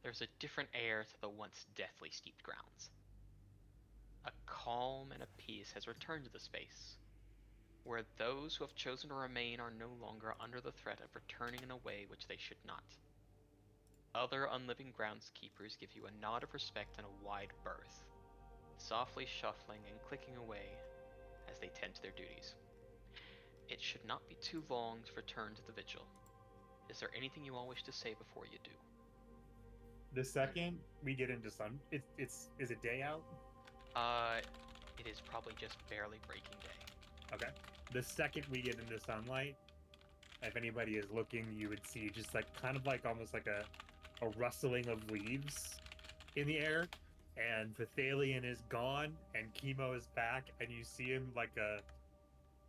there's a different air to the once deathly steeped grounds. A calm and a peace has returned to the space, where those who have chosen to remain are no longer under the threat of returning in a way which they should not. Other unliving groundskeepers give you a nod of respect and a wide berth, softly shuffling and clicking away as they tend to their duties. It should not be too long to return to the vigil. Is there anything you all wish to say before you do? The second we get into sun, is it day out? It is probably just barely breaking day. Okay. The second we get into sunlight, if anybody is looking, you would see just like kind of like almost like a rustling of leaves in the air, and Vithalion is gone and Chemo is back, and you see him like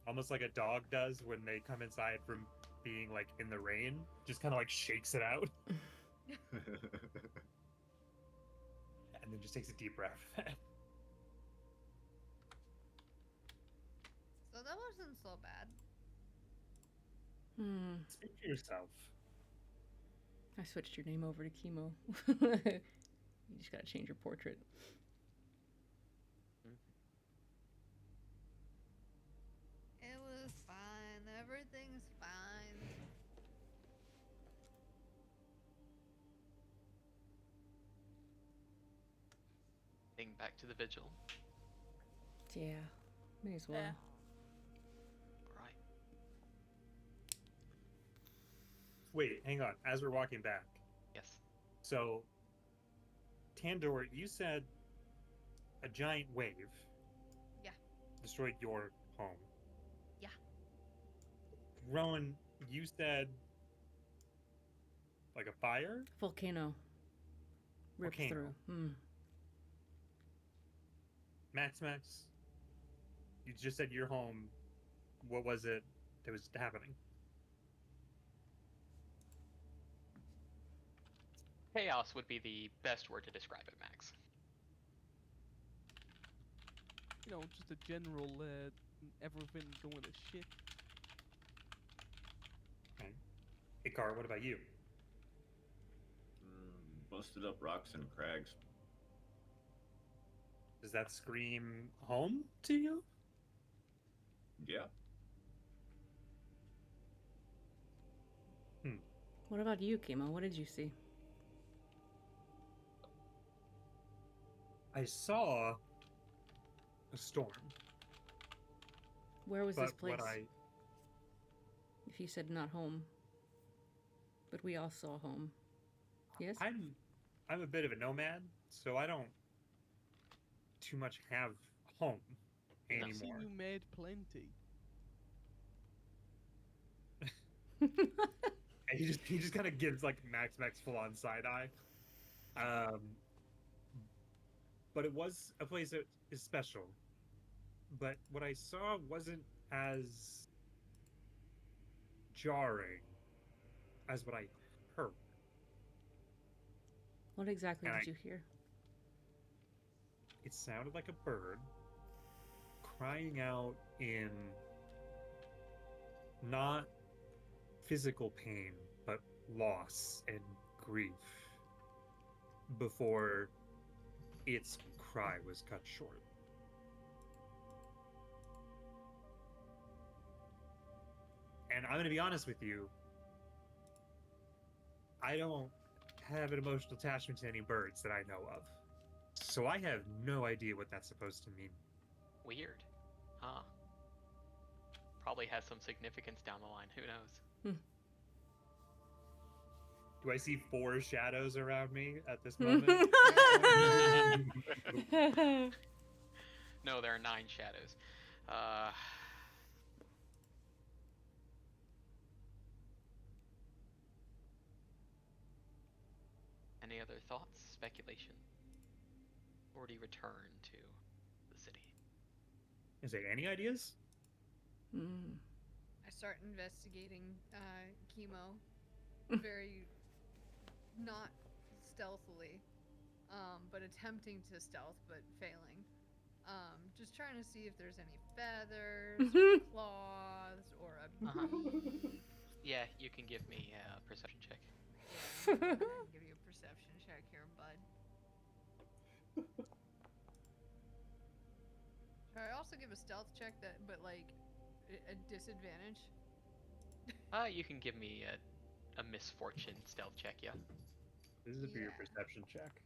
almost like a dog does when they come inside from being like in the rain, just kind of like shakes it out and then just takes a deep breath. So that wasn't so bad. Speak for yourself. I switched your name over to Chemo. You just gotta change your portrait. It was fine. Everything's fine. Heading back to the vigil. Yeah, may as well. Yeah. Right. Wait, hang on. As we're walking back, Yes. so Tandor, you said a giant wave. Yeah. Destroyed your home. Yeah. Rowan, you said like a fire? Volcano. Ripped Volcano. through. Max, you just said your home. What was it that was happening? Chaos would be the best word to describe it, Max. You know, just a general everything going to shit. Okay. Ikar, what about you? Busted up rocks and crags. Does that scream home to you? Yeah. What about you, Chemo? What did you see? I saw a storm. Where was but this place? what I If you said not home. But we all saw home. Yes? I'm a bit of a nomad, so I don't too much have home I've anymore. seen you made plenty. And he just kind of gives like Max full on side eye. But it was a place that is special. But what I saw wasn't as jarring as what I heard. What exactly And did you hear? it sounded like a bird crying out in not physical pain, but loss and grief before its cry was cut short. And I'm going to be honest with you, I don't have an emotional attachment to any birds that I know of. So I have no idea what that's supposed to mean. Weird. Huh. Probably has some significance down the line. Who knows? Do I see 4 shadows around me at this moment? No, there are 9 shadows. Any other thoughts, speculation? Or do you return to the city? Is there any ideas? Hmm. I start investigating chemo very not stealthily, but attempting to stealth but failing. Just trying to see if there's any feathers or claws or a beak. Yeah, you can give me a perception check. Yeah, I'm gonna give you a perception check here, bud. Should I also give a stealth check but like a disadvantage? You can give me a misfortune stealth check, yeah. This is for your Yeah. perception check.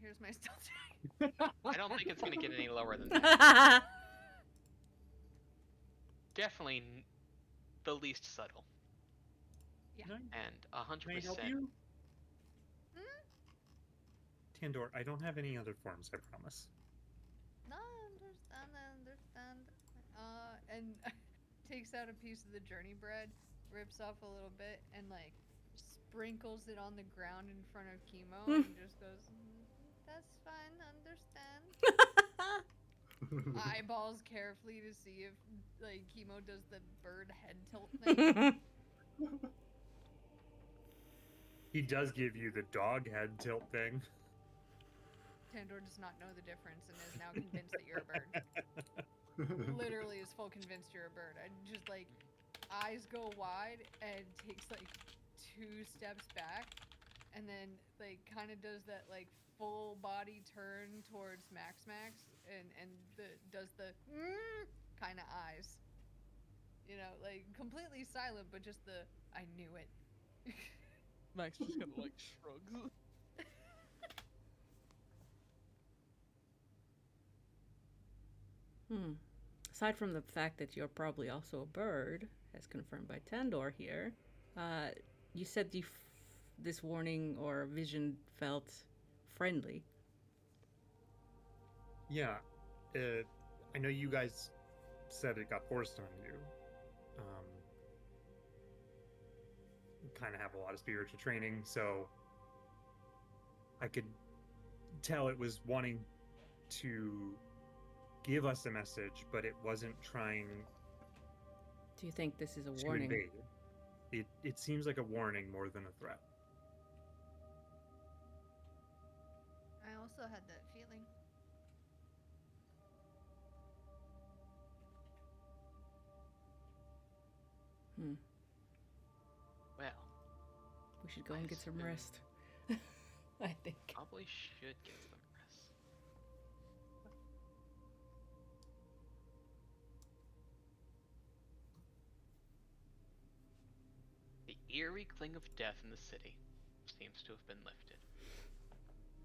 Here's my stealth check. I don't think it's gonna get any lower than that. Definitely the least subtle. Yeah. And Can I 100%. help you? Tandor, I don't have any other forms, I promise. No, understand. And takes out a piece of the journey bread, rips off a little bit, and like sprinkles it on the ground in front of chemo, and just goes, "That's fine, understand." Eyeballs carefully to see if like chemo does the bird head tilt thing. He does give you the dog head tilt thing. Tandor does not know the difference and is now convinced that you're a bird. Literally is full convinced you're a bird. I just like eyes go wide and takes like 2 steps back and then like kind of does that like full body turn towards Max and does the kind of eyes. You know, like completely silent but just the I knew it. Max just kind of like shrugs. Aside from the fact that you're probably also a bird, as confirmed by Tandor here, you said this warning or vision felt friendly. Yeah. I know you guys said it got forced on you. Kind of have a lot of spiritual training, so I could tell it was wanting to give us a message, but it wasn't trying Do you think this is a to warning? invade. It seems like a warning more than a threat. I also had that feeling. Well, We should go I and get some assume- rest. I think. probably should get some rest. The eerie cling of death in the city seems to have been lifted.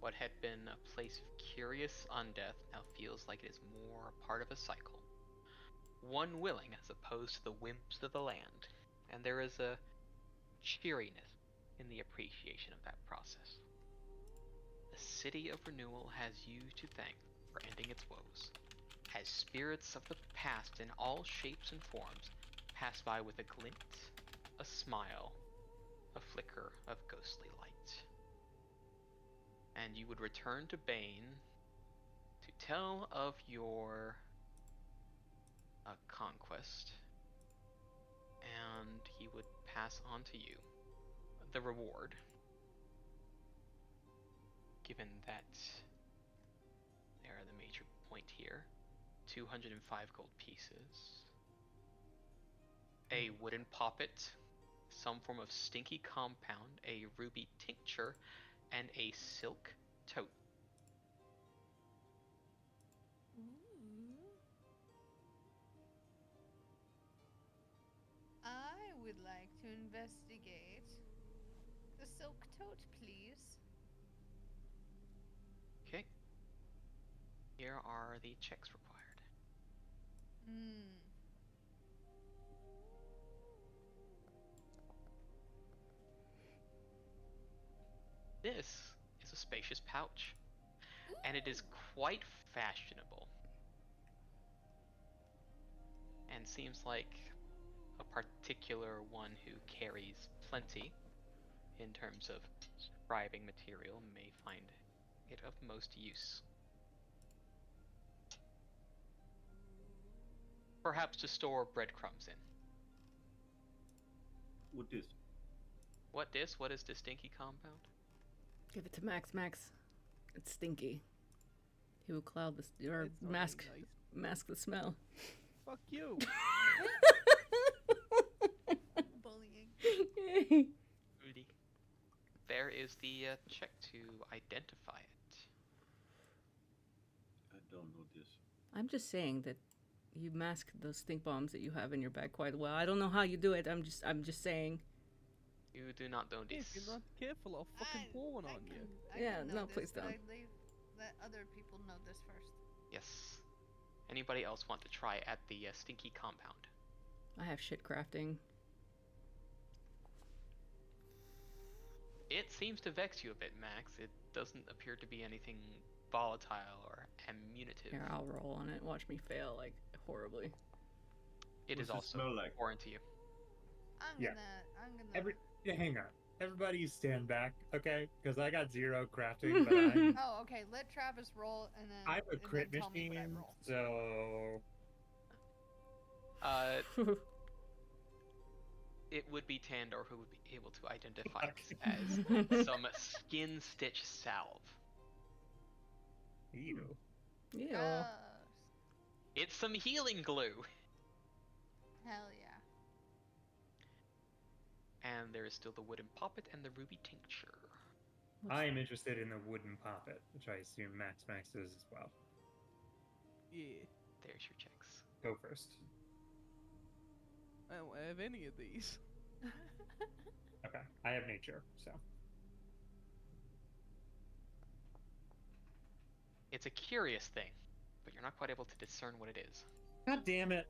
What had been a place of curious undeath now feels like it is more a part of a cycle. One willing as opposed to the whims of the land, and there is a cheeriness in the appreciation of that process. The city of renewal has you to thank for ending its woes, as spirits of the past in all shapes and forms pass by with a glint, a smile, a flicker of ghostly light. And you would return to Bane to tell of your conquest, and he would pass on to you the reward, given that they are the major point here. 205 gold pieces, a wooden poppet, some form of stinky compound, a ruby tincture, and a silk tote. Ooh. I would like to investigate the silk tote, please. Okay. Here are the checks required. Hmm. This is a spacious pouch, and it is quite fashionable. And seems like a particular one who carries plenty in terms of scribing material may find it of most use. Perhaps to store breadcrumbs in. What this? What this? What is this stinky compound? Give it to Max. Max, it's stinky. He will cloud this or It's not mask really nice. mask the smell. Fuck you. Bullying. Rudy. There is the check to identify it. I don't know this. I'm just saying that you mask those stink bombs that you have in your bag quite well. I don't know how you do it. I'm just saying. You do not know If this. you're not careful, I'll fucking pour one on you. Yeah, can know no, this, please but don't. I leave let other people know this first. Yes. Anybody else want to try at the stinky compound? I have shit crafting. It seems to vex you a bit, Max. It doesn't appear to be anything volatile or immunitive. Here, I'll roll on it. Watch me fail like horribly. It is What's it also smell like? foreign to you. I'm Yeah. gonna. Yeah, hang on. Everybody stand back, okay? Because I got 0 crafting, but I'm, Oh, okay. Let Travis roll, and then I'm a and crit then tell me what I machine, roll. so It would be Tandor who would be able to identify it as some skin stitch salve. ew. Yeah. It's some healing glue. Hell yeah. And there is still the wooden poppet and the ruby tincture. I am interested in the wooden poppet, which I assume Max is as well. Yeah. There's your checks. Go first. I don't have any of these. Okay, I have nature, so. It's a curious thing, but you're not quite able to discern what it is. God damn it!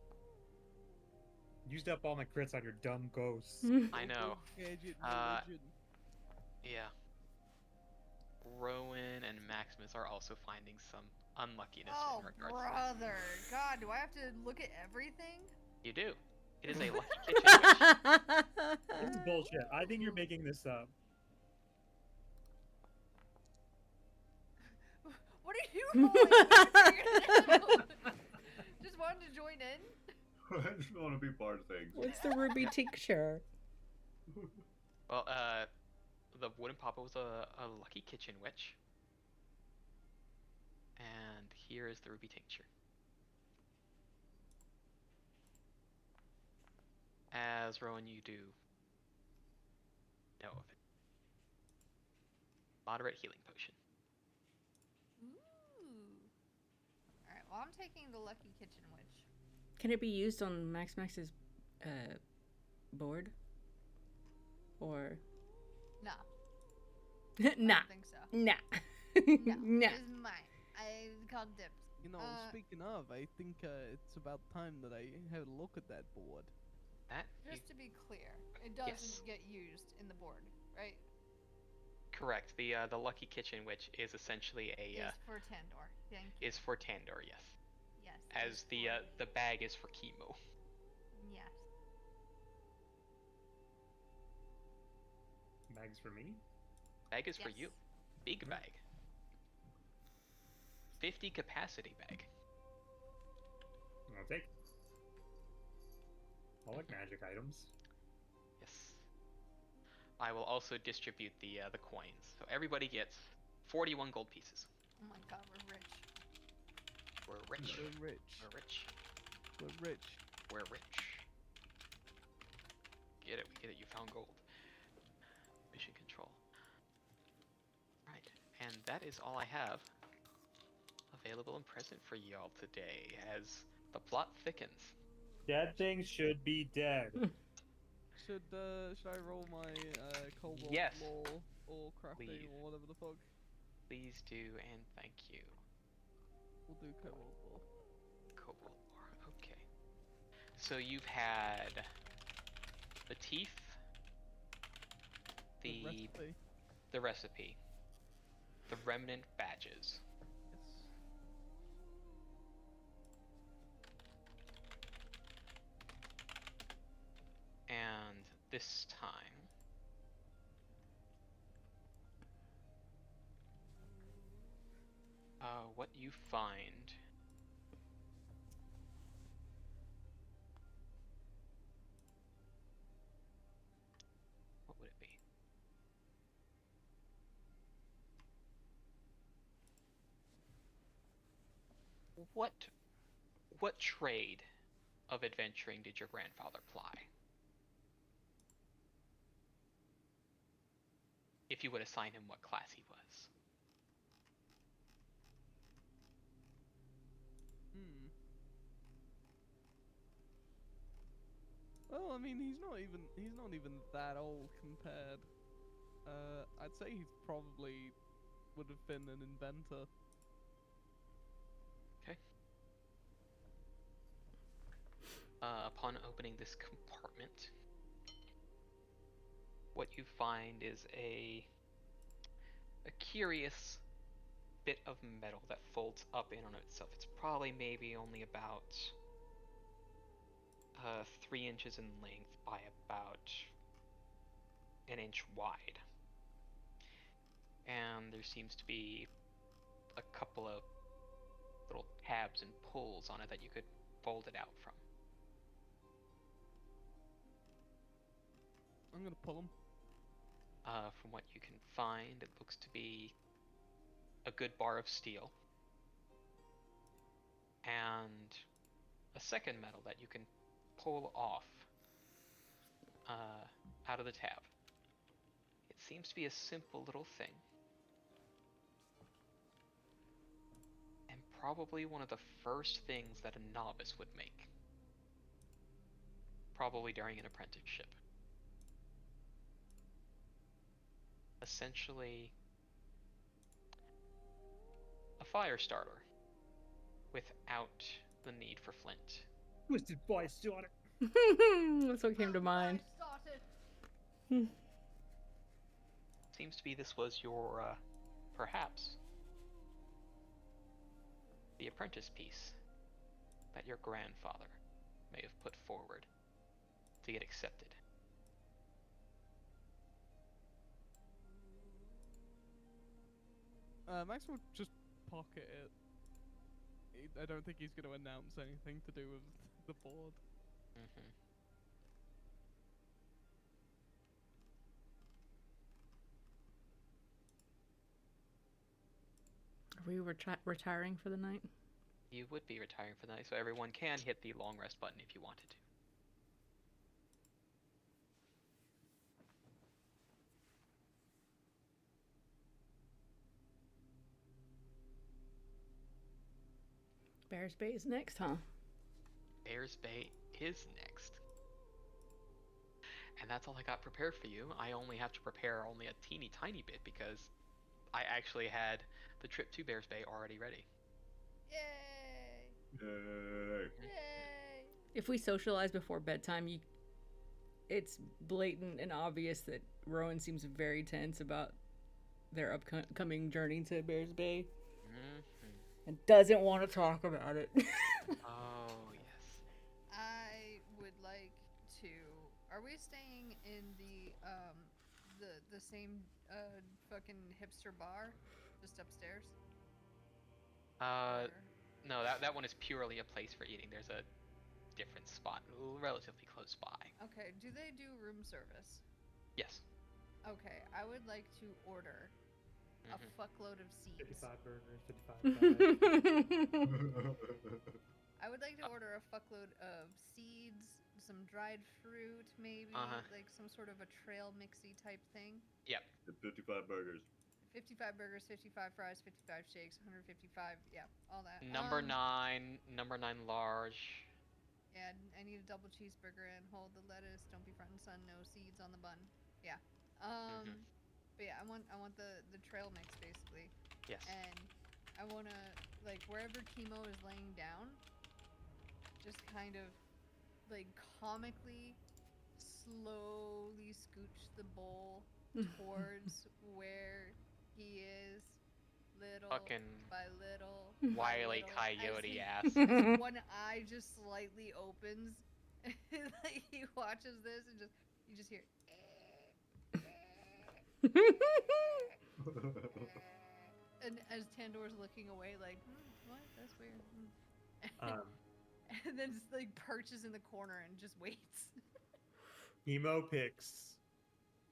Used up all my crits on your dumb ghosts. I know. Gadget Uh, religion. Yeah. Rowan and Maximus are also finding some unluckiness Oh, in regards brother. God, do I have to look at everything? You do. It is a lucky kitchen witch. This is bullshit. I think you're making this up. What are you rolling? Just wanted to join in? I just want to be part of things. What's the ruby tincture? Well, the wooden papa was a lucky kitchen witch. And here is the ruby tincture. As Rowan, you do know of it. Moderate healing potion. Ooh. Alright, well, I'm taking the Lucky Kitchen Witch. Can it be used on Max's board? Or No. nah, I don't think so. nah, No. nah. This is mine. I called dibs. You know, speaking of, I think it's about time that I have a look at that board. That Just to be clear, it doesn't Yes. get used in the board, right? correct. The lucky kitchen witch is essentially a It's for Tandor. Thank you. is for Tandor, yes. Yes. As it's the for- the bag is for chemo. Yes. Bags for me? Bag is for Yes. you. Big bag. 50 capacity bag. I'll take. I like magic items. Yes. I will also distribute the coins. So everybody gets 41 gold pieces. Oh my god, we're rich. We're rich. We're rich. We're rich. We're rich. We're rich. Get it, we get it, you found gold. Mission control. Right, and that is all I have available and present for y'all today as the plot thickens. Dead things should be dead. Should I roll my cobalt Yes. lore or crafting Please. or whatever the fuck? Please do, and thank you. We'll do cobalt lore. Cobalt ore, okay. So you've had the teeth, Recipe. the recipe, the remnant badges, Yes. and this time what you find what would it be? What trade of adventuring did your grandfather ply? If you would assign him what class he was. Well, I mean, he's not even that old compared. I'd say he's probably would have been an inventor. Okay. Upon opening this compartment, what you find is a curious bit of metal that folds up in on itself. It's probably maybe only about 3 inches in length by about an inch wide. And there seems to be a couple of little tabs and pulls on it that you could fold it out from. I'm gonna pull him. From what you can find, it looks to be a good bar of steel and a second metal that you can pull off out of the tab. It seems to be a simple little thing, and probably one of the first things that a novice would make, probably during an apprenticeship. Essentially, a fire starter without the need for flint. Twisted fire starter. That's what came to mind. I started. Seems to be this was your, perhaps, the apprentice piece that your grandfather may have put forward to get accepted. Max will just pocket it. I don't think he's going to announce anything to do with the board. Mm-hmm. Are we retiring for the night? You would be retiring for the night, so everyone can hit the long rest button if you wanted to. Bear's Bay is next, huh? Bear's Bay is next. And that's all I got prepared for you. I only have to prepare only a teeny tiny bit because I actually had the trip to Bear's Bay already ready. Yay! Yay. Yay! If we socialize before bedtime, it's blatant and obvious that Rowan seems very tense about their upcoming journey to Bear's Bay and doesn't want to talk about it. Oh, yes. I would like to. Are we staying in the same fucking hipster bar just upstairs? Or- No, that one is purely a place for eating. There's a different spot, relatively close by. Okay, do they do room service? Yes. Okay, I would like to order a Mhm. fuckload of seeds. 55 burgers, 55 fries. I would like to order a fuckload of seeds, some dried fruit, maybe, Uh-huh. like some sort of a trail mixy type thing. Yep. The 55 burgers. 55 burgers, 55 fries, 55 shakes, 155, yeah, all that. Number 9 large. Yeah, I need a double cheeseburger and hold the lettuce. Don't be front and sun. No seeds on the bun. Yeah. Mhm. But yeah, I want the trail mix basically, Yes. and I wanna like wherever chemo is laying down, just kind of like comically, slowly scooch the bowl towards where he is, little Fucking by little. Wile E. little, Coyote as ass. his one eye just slightly opens, like he watches this and you just hear. And as Tandor's looking away, like, what? That's weird. And then just like perches in the corner and just waits. Emo picks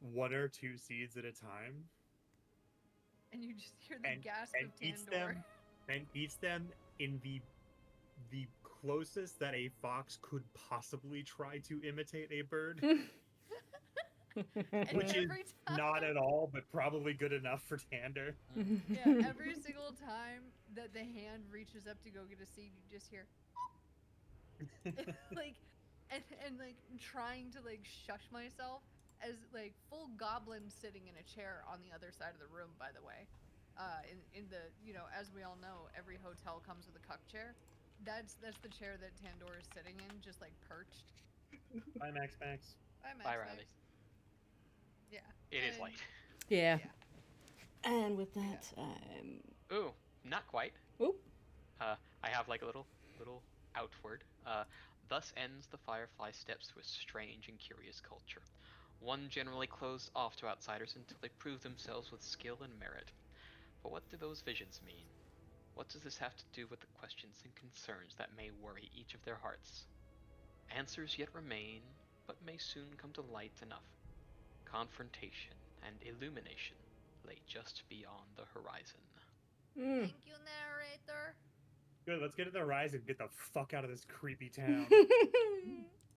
1 or 2 seeds at a time And you just hear the and, gasp and of eats Tandor. them and eats them in the closest that a fox could possibly try to imitate a bird, And which is every time, not at all, but probably good enough for Tander. yeah, every single time that the hand reaches up to go get a seed, you just hear like, and like trying to like shush myself as like full goblin sitting in a chair on the other side of the room. By the way, in the as we all know, every hotel comes with a cuck chair. That's the chair that Tandor is sitting in, just like perched. Bye, Max Max. Bye, Max, Bye, Max. Riley. Yeah. It is and- late. Yeah. Yeah. And with that, Ooh, not quite. Oop. I have like a little outward. Thus ends the Firefly steps through a strange and curious culture. One generally closed off to outsiders until they prove themselves with skill and merit. But what do those visions mean? What does this have to do with the questions and concerns that may worry each of their hearts? Answers yet remain, but may soon come to light enough. Confrontation and illumination lay just beyond the horizon. Thank you, narrator. Good, let's get to the rise and get the fuck out of this creepy town.